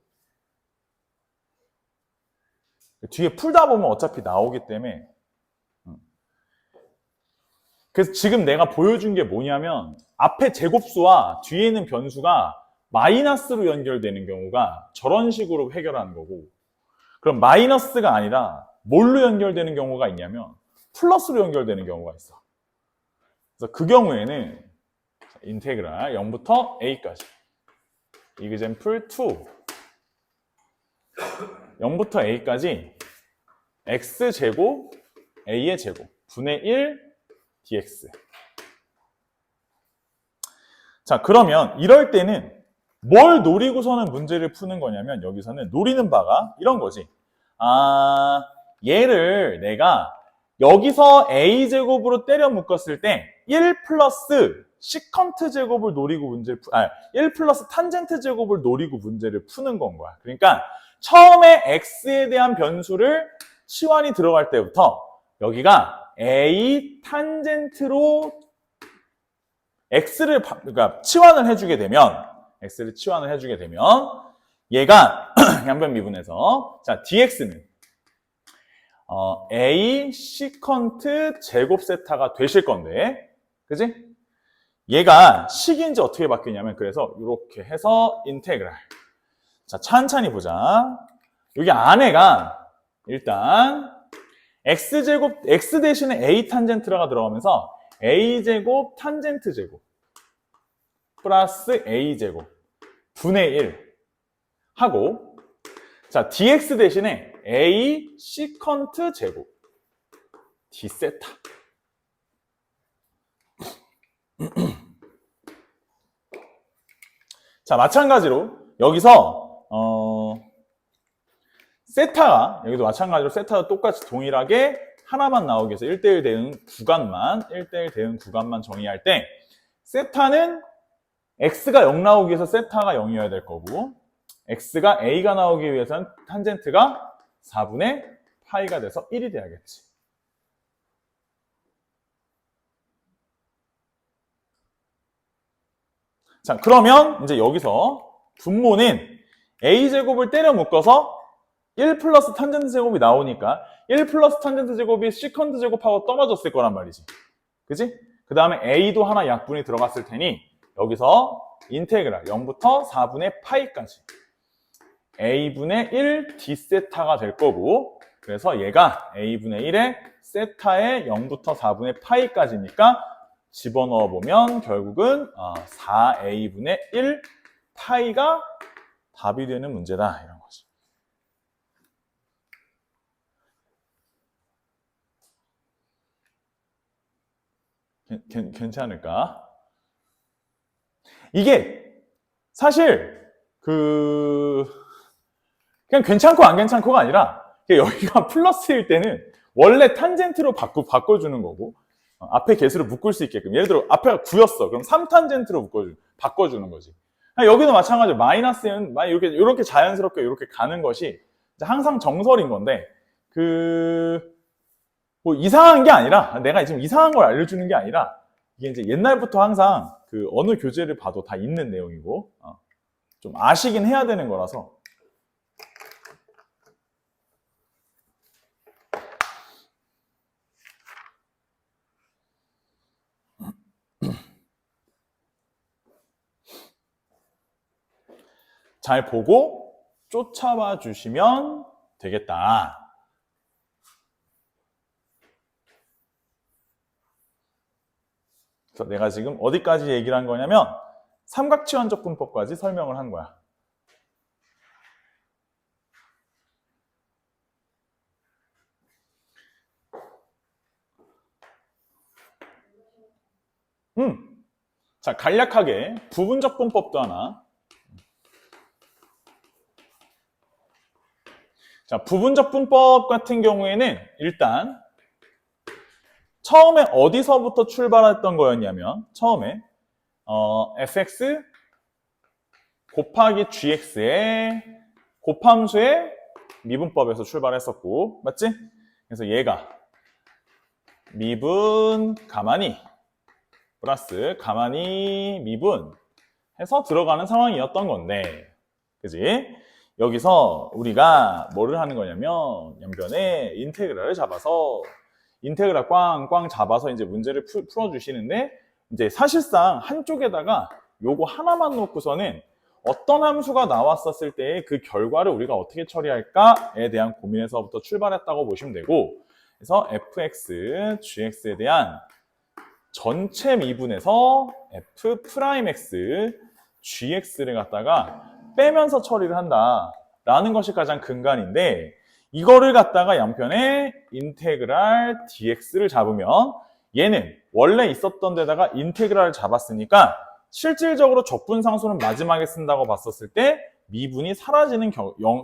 뒤에 풀다 보면 어차피 나오기 때문에. 그래서 지금 내가 보여준 게 뭐냐면 앞에 제곱수와 뒤에 있는 변수가 마이너스로 연결되는 경우가 저런 식으로 해결하는 거고, 그럼 마이너스가 아니라 뭘로 연결되는 경우가 있냐면 플러스로 연결되는 경우가 있어. 그래서 그 경우에는 인테그랄 0부터 a까지 example 2 0부터 a까지 x제곱 a의 제곱 분의 1 dx. 자, 그러면 이럴 때는 뭘 노리고서는 문제를 푸는 거냐면 여기서는 노리는 바가 이런 거지. 얘를 내가 여기서 a제곱으로 때려 묶었을 때 1 플러스 시컨트 제곱을 노리고 문제를 1 플러스 탄젠트 제곱을 노리고 문제를 푸는 건 거야. 그러니까 처음에 x에 대한 변수를 치환이 들어갈 때부터 여기가 a 탄젠트로 x를 그러니까 치환을 해주게 되면 x를 치환을 해주게 되면 얘가 양변 미분해서 자 dx는 a 시컨트 제곱 세타가 되실 건데, 그지? 얘가 식인지 어떻게 바뀌냐면 그래서 이렇게 해서 인테그랄. 자, 찬찬히 보자. 여기 안에가 일단 x제곱, x 대신에 a 탄젠트라가 들어가면서 a제곱 탄젠트 제곱 플러스 a제곱 분의 1 하고, 자, dx 대신에 a 시컨트 제곱 d세타. 자, 마찬가지로 여기서 세타가 여기도 마찬가지로 세타도 똑같이 동일하게 하나만 나오기 위해서 1대1 대응 구간만 정의할 때 세타는 x가 0 나오기 위해서 세타가 0이어야 될 거고, x가 a가 나오기 위해서는 탄젠트가 4분의 파이가 돼서 1이 돼야겠지. 자, 그러면 이제 여기서 분모는 a제곱을 때려 묶어서 1 플러스 탄젠트 제곱이 나오니까 1 플러스 탄젠트 제곱이 시컨트 제곱하고 떨어졌을 거란 말이지. 그지? 그 다음에 a도 하나 약분이 들어갔을 테니 여기서 인테그랄 0부터 4분의 파이까지 a분의 1 d세타가 될 거고, 그래서 얘가 a분의 1에 세타의 0부터 4분의 파이까지니까 집어넣어 보면 결국은 4a분의 1 파이가 답이 되는 문제다, 이런 거지. 괜찮을까? 이게 사실 그냥 괜찮고 안 괜찮고가 아니라 여기가 플러스일 때는 원래 탄젠트로 바꿔주는 거고, 앞에 개수를 묶을 수 있게끔. 예를 들어 앞에가 9였어. 그럼 3탄젠트로 바꿔주는 거지. 여기도 마찬가지로 마이너스는 이렇게 자연스럽게 이렇게 가는 것이 항상 정설인 건데, 뭐 이상한 게 아니라, 내가 지금 이상한 걸 알려주는 게 아니라, 이게 이제 옛날부터 항상 어느 교재를 봐도 다 있는 내용이고, 좀 아시긴 해야 되는 거라서. 잘 보고 쫓아와 주시면 되겠다. 그래서 내가 지금 어디까지 얘기를 한 거냐면 삼각치환적분법까지 설명을 한 거야. 자, 간략하게 부분적분법도 하나. 자, 부분적분법 같은 경우에는 일단 처음에 어디서부터 출발했던 거였냐면 처음에 fx 곱하기 gx의 곱함수의 미분법에서 출발했었고, 맞지? 그래서 얘가 미분 가만히 플러스 가만히 미분 해서 들어가는 상황이었던 건데, 그지? 여기서 우리가 뭐를 하는 거냐면 양변에 인테그랄을 잡아서 인테그랄 꽝꽝 잡아서 이제 문제를 풀어주시는데, 이제 사실상 한쪽에다가 요거 하나만 놓고서는 어떤 함수가 나왔었을 때 그 결과를 우리가 어떻게 처리할까에 대한 고민에서부터 출발했다고 보시면 되고, 그래서 fx, gx에 대한 전체 미분에서 f'x, gx를 갖다가 빼면서 처리를 한다라는 것이 가장 근간인데, 이거를 갖다가 양편에 인테그랄 dx를 잡으면 얘는 원래 있었던 데다가 인테그랄을 잡았으니까 실질적으로 적분상수는 마지막에 쓴다고 봤었을 때 미분이 사라지는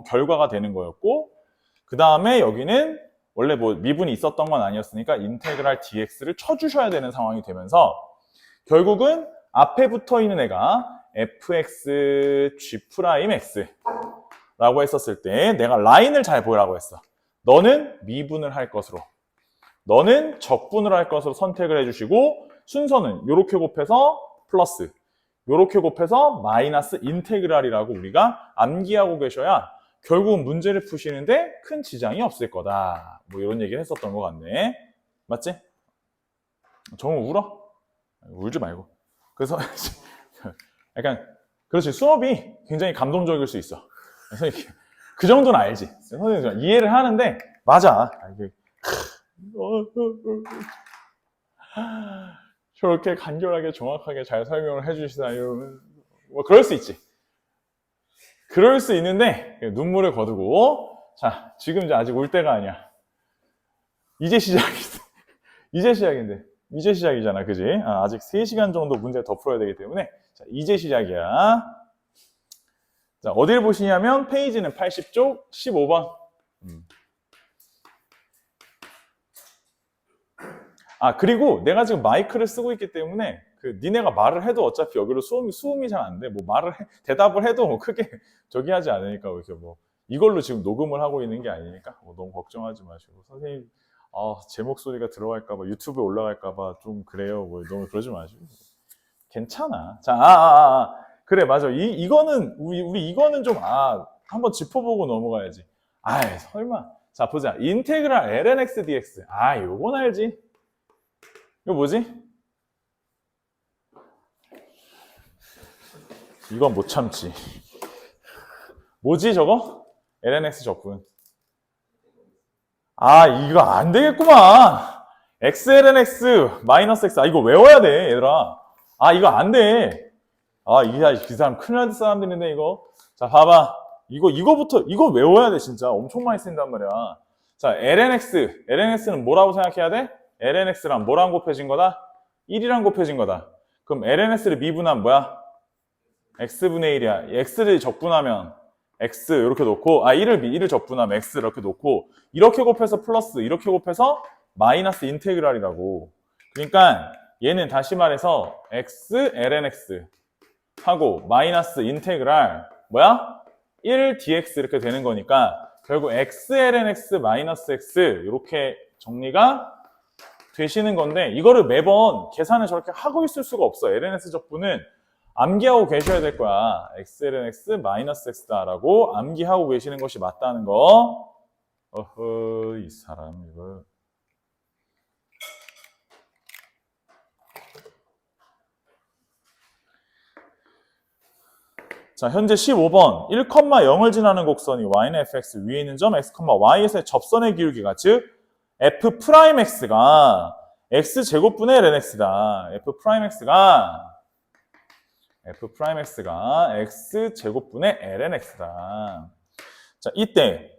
결과가 되는 거였고, 그 다음에 여기는 원래 뭐 미분이 있었던 건 아니었으니까 인테그랄 dx를 쳐주셔야 되는 상황이 되면서 결국은 앞에 붙어 있는 애가 fx g'x 라고 했었을 때 내가 라인을 잘 보라고 했어. 너는 미분을 할 것으로, 너는 적분을 할 것으로 선택을 해주시고, 순서는 이렇게 곱해서 플러스, 이렇게 곱해서 마이너스 인테그랄이라고 우리가 암기하고 계셔야 결국은 문제를 푸시는데 큰 지장이 없을 거다. 뭐 이런 얘기를 했었던 것 같네. 맞지? 정우 울어? 울지 말고. 그래서 약간 그렇지, 수업이 굉장히 감동적일 수 있어. 그래서 그 정도는 알지. 선생님 이해를 하는데 맞아. 저렇게 간결하게 정확하게 잘 설명을 해주시나요? 뭐 그럴 수 있지. 그럴 수 있는데 눈물을 거두고, 자, 지금 이제 아직 울 때가 아니야. 이제 시작인데. 이제 시작인데. 이제 시작이잖아, 그지? 아직 3시간 정도 문제 더 풀어야 되기 때문에, 자, 이제 시작이야. 자, 어디를 보시냐면 페이지는 80쪽 15번. 그리고 내가 지금 마이크를 쓰고 있기 때문에 니네가 말을 해도 어차피 여기로 수음이 잘 안 돼. 뭐 대답을 해도 뭐 크게 저기 하지 않으니까, 이렇게 뭐 이걸로 지금 녹음을 하고 있는 게 아니니까 뭐 너무 걱정하지 마시고, 선생님 제 목소리가 들어갈까봐, 유튜브에 올라갈까봐 좀 그래요. 뭐 너무 그러지 마시고 괜찮아. 자, 그래, 맞아. 이거는 우리 이거는 좀 한번 짚어보고 넘어가야지. 설마. 자, 보자. 인테그랄 lnx dx. 요건 알지? 이거 뭐지? 이건 못 참지. 뭐지 저거? lnx 적분. 이거 안 되겠구만. xlnx 마이너스 x. 이거 외워야 돼, 얘들아. 이거 안 돼. 이 사람 큰일 날 사람들인데, 이거. 자, 봐봐. 이거 외워야 돼, 진짜. 엄청 많이 쓴단 말이야. 자, lnx는 뭐라고 생각해야 돼? lnx랑 뭐랑 곱해진 거다? 1이랑 곱해진 거다. 그럼 lnx를 미분하면 뭐야? x분의 1이야. x를 적분하면 x 이렇게 놓고, 1을 적분하면 x 이렇게 놓고, 이렇게 곱해서 플러스, 이렇게 곱해서 마이너스 인테그랄이라고. 그러니까 얘는 다시 말해서 x lnx 하고 마이너스 인테그랄 뭐야? 1 dx 이렇게 되는 거니까 결국 x lnx 마이너스 x 이렇게 정리가 되시는 건데, 이거를 매번 계산을 저렇게 하고 있을 수가 없어. lnx 적분은 암기하고 계셔야 될 거야. x lnx 마이너스 x다라고 암기하고 계시는 것이 맞다는 거. 이 사람 이거. 자, 현재 15번 1,0을 지나는 곡선이 y는 fx 위에 있는 점 x, y에서의 접선의 기울기가 즉 f'x가 x제곱분의 lnx다. f'x가 x제곱분의 lnx다. 자, 이때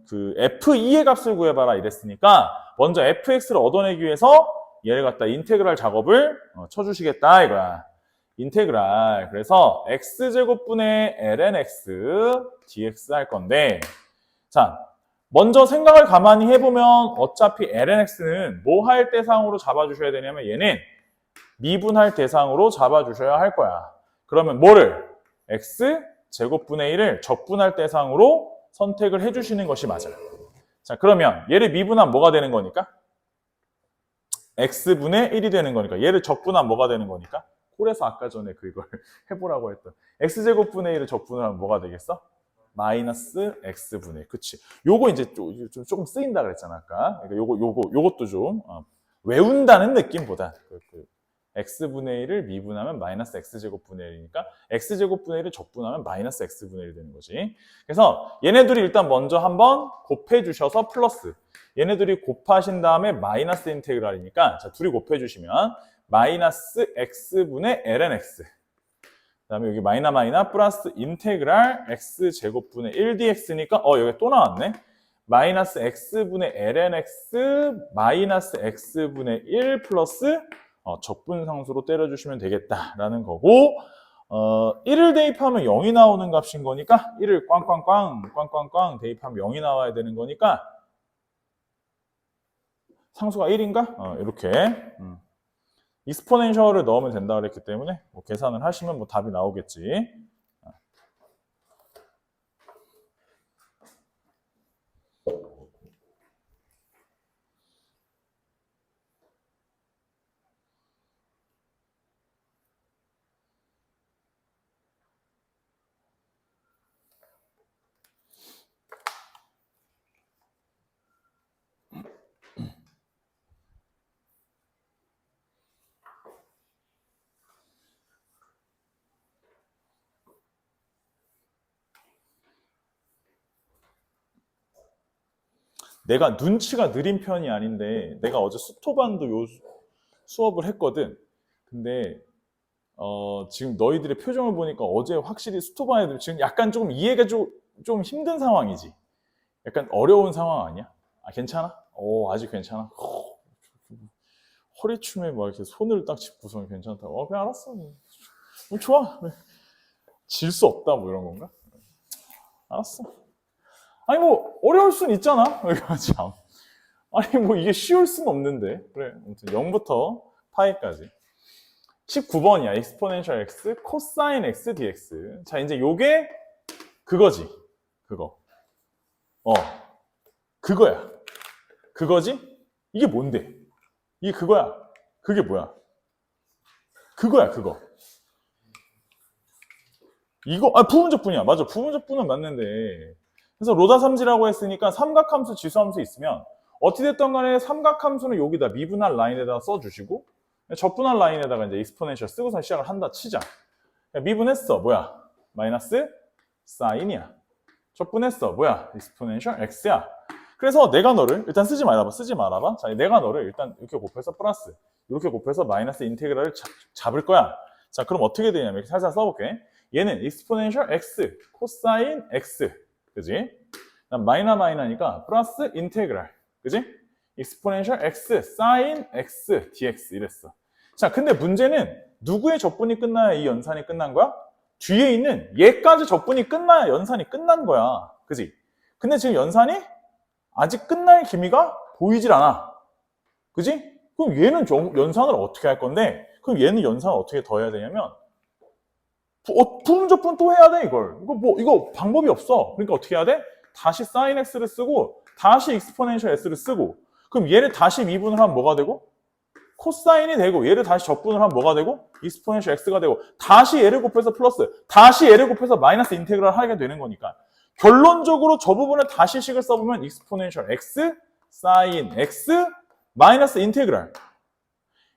그 f2의 값을 구해봐라 이랬으니까 먼저 fx를 얻어내기 위해서 얘를 갖다 인테그랄 작업을 쳐주시겠다 이거야. 인테그랄. 그래서 x제곱분의 lnx dx 할 건데 자, 먼저 생각을 가만히 해보면 어차피 lnx는 뭐 할 대상으로 잡아주셔야 되냐면 얘는 미분할 대상으로 잡아주셔야 할 거야. 그러면 뭐를? x제곱분의 1을 적분할 대상으로 선택을 해주시는 것이 맞아요. 자, 그러면 얘를 미분하면 뭐가 되는 거니까? x분의 1이 되는 거니까 얘를 적분하면 뭐가 되는 거니까? 콜에서 아까 전에 그걸 해보라고 했던 x제곱분의 1을 적분을 하면 뭐가 되겠어? 마이너스 x분의 1. 그치. 요거 이제 조금 쓰인다 그랬잖아 아까. 그러니까 요것도 좀 외운다는 느낌보다 x분의 1을 미분하면 마이너스 x제곱분의 1이니까 x제곱분의 1을 적분하면 마이너스 x분의 1이 되는 거지. 그래서 얘네들이 일단 먼저 한번 곱해주셔서 플러스 얘네들이 곱하신 다음에 마이너스 인테그랄이니까 자 둘이 곱해주시면 마이너스 x분의 lnx 그 다음에 여기 마이너 플러스 인테그랄 x제곱분의 1dx니까 여기 또 나왔네. 마이너스 x분의 lnx 마이너스 x분의 1 플러스 적분상수로 때려주시면 되겠다라는 거고 1을 대입하면 0이 나오는 값인 거니까 1을 꽝꽝꽝 대입하면 0이 나와야 되는 거니까 상수가 1인가? 이렇게 익스포넨셜을 넣으면 된다 그랬기 때문에 뭐 계산을 하시면 뭐 답이 나오겠지. 내가 눈치가 느린 편이 아닌데 내가 어제 수토반도 요 수업을 했거든. 근데 지금 너희들의 표정을 보니까 어제 확실히 수토반 애들 지금 약간 조금 이해가 좀 힘든 상황이지. 약간 어려운 상황 아니야? 아 괜찮아? 아직 괜찮아? 허리춤에 막 이렇게 손을 딱 짚고서 괜찮다고. 그냥 알았어. 좋아. 질 수 없다 뭐 이런 건가? 알았어. 아니 뭐 어려울 순 있잖아. 참. 아니 뭐 이게 쉬울 순 없는데. 그래. 아무튼 0부터 파이까지. 19번이야. exponential x 코사인 x dx. 자 이제 요게 그거지. 그거. 그거야. 그거지? 이게 뭔데? 이게 그거야. 그게 뭐야? 그거야, 그거. 이거, 부분적분이야. 맞아. 부분적분은 맞는데. 그래서 로다삼지라고 했으니까 삼각함수, 지수함수 있으면 어찌됐든 간에 삼각함수는 여기다 미분할 라인에다가 써주시고 적분할 라인에다가 이제 익스포넨셜 쓰고서 시작을 한다 치자. 미분했어. 뭐야? 마이너스 사인이야. 적분했어. 뭐야? 익스포넨셜 x야. 그래서 내가 너를 일단 쓰지 말아봐. 자, 내가 너를 일단 이렇게 곱해서 플러스, 이렇게 곱해서 마이너스 인테그랄을 잡을 거야. 자, 그럼 어떻게 되냐면 이렇게 살살 써볼게. 얘는 익스포넨셜 x, 코사인 x, 그지? 마이너니까 플러스 인테그랄, 그지? 익스포넨셜 x, 사인 x, dx 이랬어. 자, 근데 문제는 누구의 적분이 끝나야 이 연산이 끝난 거야? 뒤에 있는 얘까지 적분이 끝나야 연산이 끝난 거야. 그지? 근데 지금 연산이 아직 끝날 기미가 보이질 않아. 그지? 그럼 얘는 연산을 어떻게 할 건데, 그럼 얘는 연산을 어떻게 더 해야 되냐면, 부분적분 또 해야 돼, 이걸. 이거 방법이 없어. 그러니까 어떻게 해야 돼? 다시 sin x를 쓰고, 다시 exponential s를 쓰고, 그럼 얘를 다시 미분을 하면 뭐가 되고? 코사인이 되고, 얘를 다시 적분을 하면 뭐가 되고? exponential x가 되고, 다시 얘를 곱해서 플러스, 다시 얘를 곱해서 마이너스 인테그랄 하게 되는 거니까. 결론적으로 저 부분에 다시 식을 써보면 exponential x, sin x, 마이너스 인테그랄.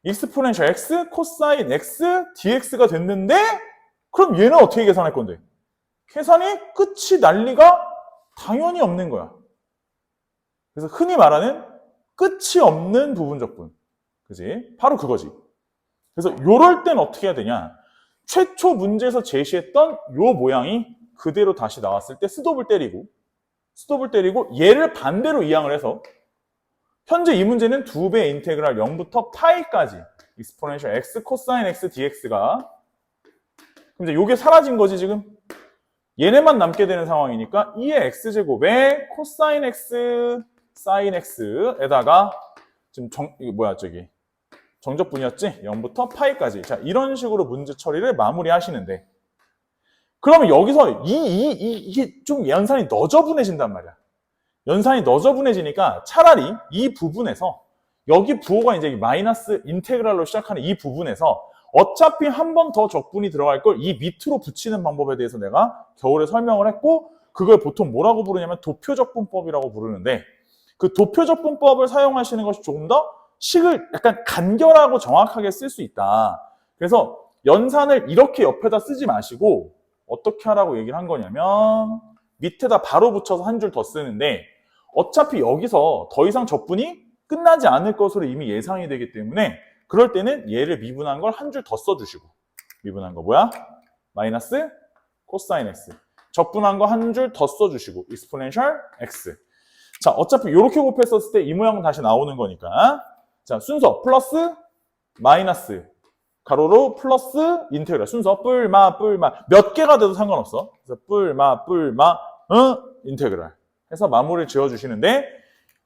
exponential x, 코사인 x, dx가 됐는데, 그럼 얘는 어떻게 계산할 건데? 계산이 끝이 날 리가 당연히 없는 거야. 그래서 흔히 말하는 끝이 없는 부분적분. 그지? 바로 그거지. 그래서 요럴 땐 어떻게 해야 되냐? 최초 문제에서 제시했던 요 모양이 그대로 다시 나왔을 때 스톱을 때리고 얘를 반대로 이항을 해서 현재 이 문제는 2배 인테그랄 0부터 파이까지 익스포넨셜 x 코사인 x dx가 그럼 이제 요게 사라진 거지 지금? 얘네만 남게 되는 상황이니까 2의 x제곱에 코사인 x 사인 x에다가 지금 정적분이었지? 0부터 파이까지. 자, 이런 식으로 문제 처리를 마무리하시는데 그러면 여기서 이게 좀 연산이 너저분해진단 말이야. 연산이 너저분해지니까 차라리 이 부분에서 여기 부호가 이제 마이너스 인테그랄로 시작하는 이 부분에서 어차피 한 번 더 적분이 들어갈 걸 이 밑으로 붙이는 방법에 대해서 내가 겨울에 설명을 했고 그걸 보통 뭐라고 부르냐면 도표적분법이라고 부르는데 그 도표적분법을 사용하시는 것이 조금 더 식을 약간 간결하고 정확하게 쓸 수 있다. 그래서 연산을 이렇게 옆에다 쓰지 마시고 어떻게 하라고 얘기를 한 거냐면 밑에다 바로 붙여서 한 줄 더 쓰는데 어차피 여기서 더 이상 적분이 끝나지 않을 것으로 이미 예상이 되기 때문에 그럴 때는 얘를 미분한 걸 한 줄 더 써주시고 미분한 거 뭐야? 마이너스 코사인 x 적분한 거 한 줄 더 써주시고 익스포넨셜 x 자 어차피 이렇게 곱했었을 때 이 모양은 다시 나오는 거니까 자 순서 플러스 마이너스 가로로 플러스 인테그랄 순서 뿔마 몇 개가 돼도 상관없어. 그래서 뿔마 인테그랄 해서 마무리를 지어주시는데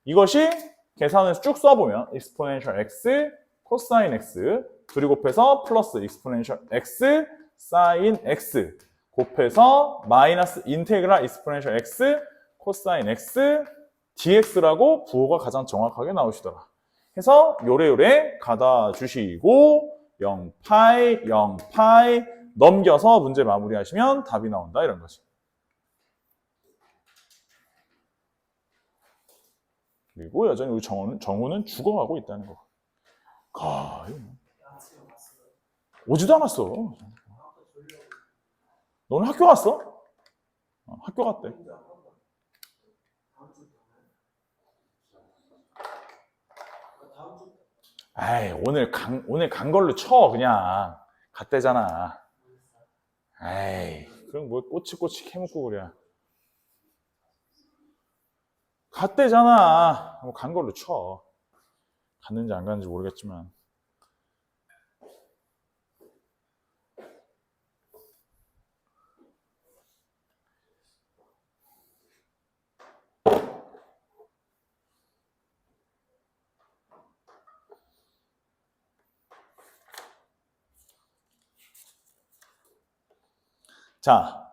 이것이 계산을 쭉 써보면 익스포넨셜 x 코사인 x 둘이 곱해서 플러스 익스포넨셜 x 사인 x 곱해서 마이너스 인테그랄 익스포넨셜 x 코사인 x dx라고 부호가 가장 정확하게 나오시더라. 해서 요래요래 가다 주시고 0파이 넘겨서 문제 마무리하시면 답이 나온다 이런 거지. 그리고 여전히 우리 정우는 죽어가고 있다는 거. 오지도 않았어. 너는 학교 갔어? 학교 갔대. 에이, 오늘 간 걸로 쳐, 그냥. 갔대잖아. 에이, 그럼 뭐 꼬치꼬치 캐묻고 그래. 갔대잖아. 간 걸로 쳐. 갔는지 안 갔는지 모르겠지만. 자,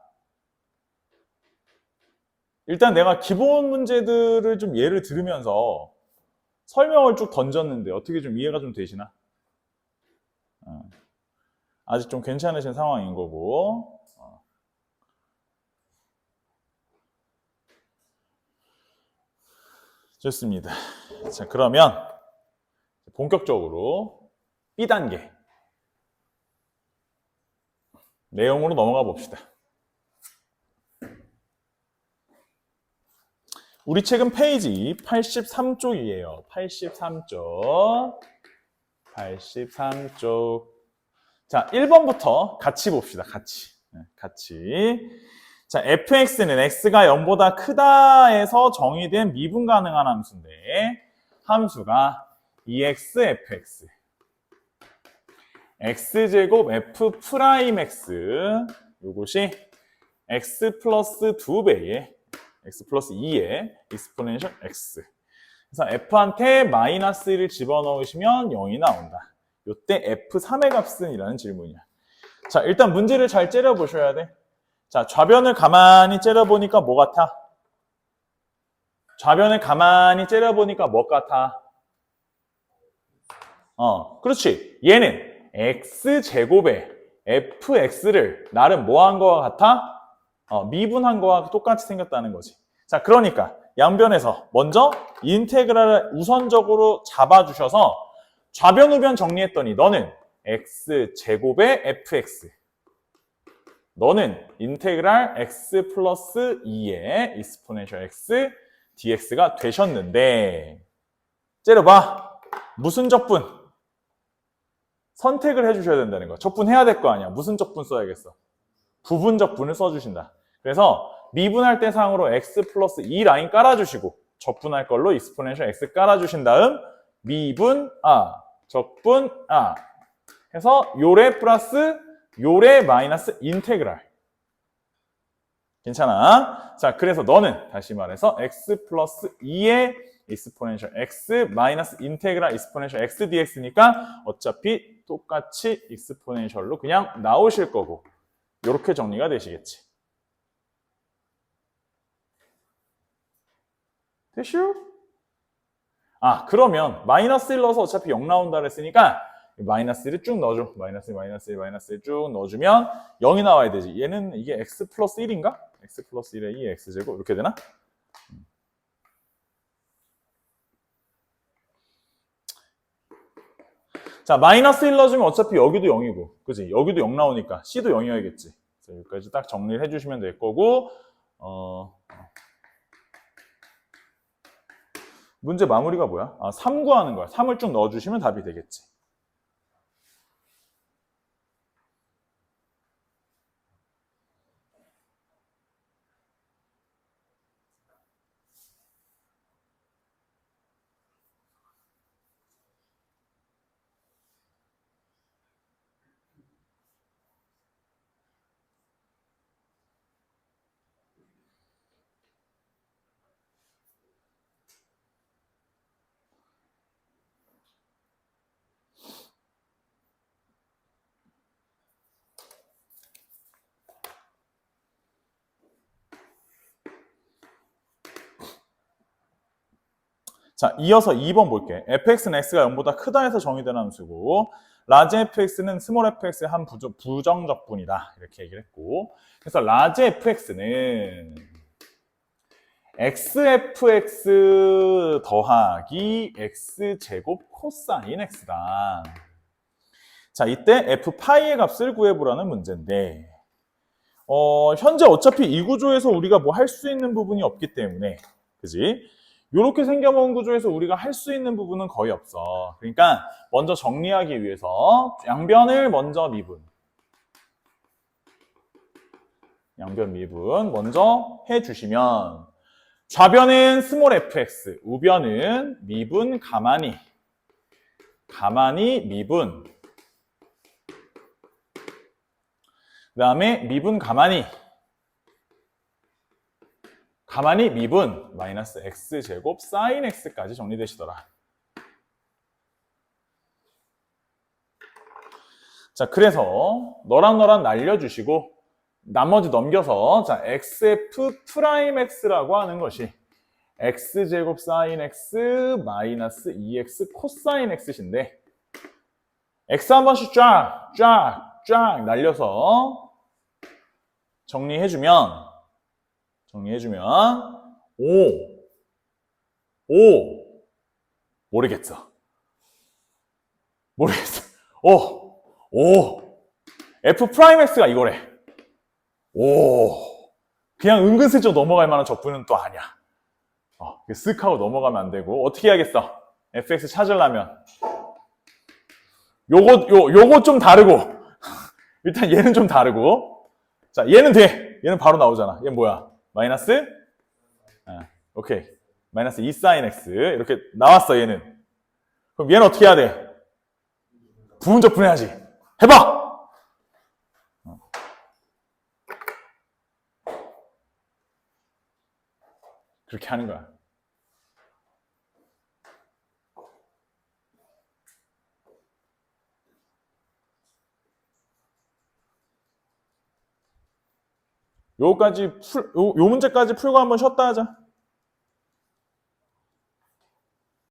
일단 내가 기본 문제들을 좀 예를 들으면서 설명을 쭉 던졌는데 어떻게 좀 이해가 좀 되시나? 아직 좀 괜찮으신 상황인 거고. 좋습니다. 자, 그러면 본격적으로 B단계 내용으로 넘어가 봅시다. 우리 책은 페이지 83쪽이에요. 83쪽. 자, 1번부터 같이 봅시다. 같이. 자, fx는 x가 0보다 크다에서 정의된 미분 가능한 함수인데 함수가 2x fx x제곱 f 프라임 x 요것이 x 플러스 2배의 x 플러스 2의 익스포넨셜 x 그래서 f한테 마이너스 1을 집어넣으시면 0이 나온다. 요때 f3의 값은 이라는 질문이야. 자, 일단 문제를 잘 째려보셔야 돼. 자, 좌변을 가만히 째려보니까 뭐 같아? 좌변을 가만히 째려보니까 뭐 같아? 그렇지. 얘는 x제곱에 fx를 나름 뭐 한 거와 같아? 미분한 거와 똑같이 생겼다는 거지. 자, 그러니까 양변에서 먼저 인테그랄을 우선적으로 잡아주셔서 좌변 우변 정리했더니 너는 x제곱에 fx 너는 인테그랄 x 플러스 2의 익스포넨셜 x dx가 되셨는데 째려봐. 무슨 적분? 선택을 해주셔야 된다는 거야. 적분해야 될 거 아니야. 무슨 적분 써야겠어? 부분 적분을 써주신다. 그래서 미분할 때 상으로 x 플러스 2 라인 깔아주시고 적분할 걸로 익스포넨셜 x 깔아주신 다음 미분 적분 해서 요래 플러스 요래 마이너스 인테그랄. 괜찮아? 자, 그래서 너는 다시 말해서 x 플러스 2의 익스포넨셜 x 마이너스 인테그랄 익스포넨셜 x dx니까 어차피 똑같이 익스포넨셜로 그냥 나오실 거고 이렇게 정리가 되시겠지. 됐슈? 그러면 마이너스 1 넣어서 어차피 0 나온다 그랬으니까 마이너스 1을 쭉 넣어줘. 마이너스 1, 마이너스 1, 마이너스 1 쭉 넣어주면 0이 나와야 되지. 얘는 이게 x 플러스 1인가? x 플러스 1에 2 x제곱 이렇게 되나? 자, 마이너스 1 넣어주면 어차피 여기도 0이고 그지? 여기도 0 나오니까 c도 0이어야겠지. 그래서 여기까지 딱 정리를 해주시면 될 거고 문제 마무리가 뭐야? 3 구하는 거야. 3을 쭉 넣어주시면 답이 되겠지. 자, 이어서 2번 볼게. fx는 x가 0보다 크다 해서 정의된 함수고 라지 fx는 스몰 fx의 한 부정적분이다. 이렇게 얘기를 했고 그래서 라지 fx는 xfx 더하기 x제곱 코사인 x다. 자, 이때 f파이의 값을 구해보라는 문제인데 현재 어차피 이 구조에서 우리가 뭐 할 수 있는 부분이 없기 때문에 그지? 이렇게 생겨먹은 구조에서 우리가 할 수 있는 부분은 거의 없어. 그러니까 먼저 정리하기 위해서 양변을 먼저 양변 미분 먼저 해주시면 좌변은 스몰 fx, 우변은 미분 가만히 미분 그 다음에 미분 가만히 미분 마이너스 x제곱 사인 x까지 정리되시더라. 자, 그래서 너랑 날려주시고 나머지 넘겨서 자 xf 프라임 x라고 하는 것이 x제곱 사인 x 마이너스 2x 코사인 x인데 x 한 번씩 쫙 날려서 정리해주면 5 모르겠어. 5 f 프라임 x가 이거래. 그냥 은근슬쩍 넘어갈 만한 적분은 또 아니야. 쓱 하고 넘어가면 안 되고 어떻게 해야겠어? fx 찾으려면 요거 좀 다르고 일단 얘는 좀 다르고 자 얘는 돼. 얘는 바로 나오잖아. 얘는 뭐야? 마이너스 오케이 마이너스 2 사인 x 이렇게 나왔어. 얘는 그럼 얘는 어떻게 해야 돼? 부분적분해야지. 해봐. 그렇게 하는 거야. 요 문제까지 풀고 한번 쉬었다 하자.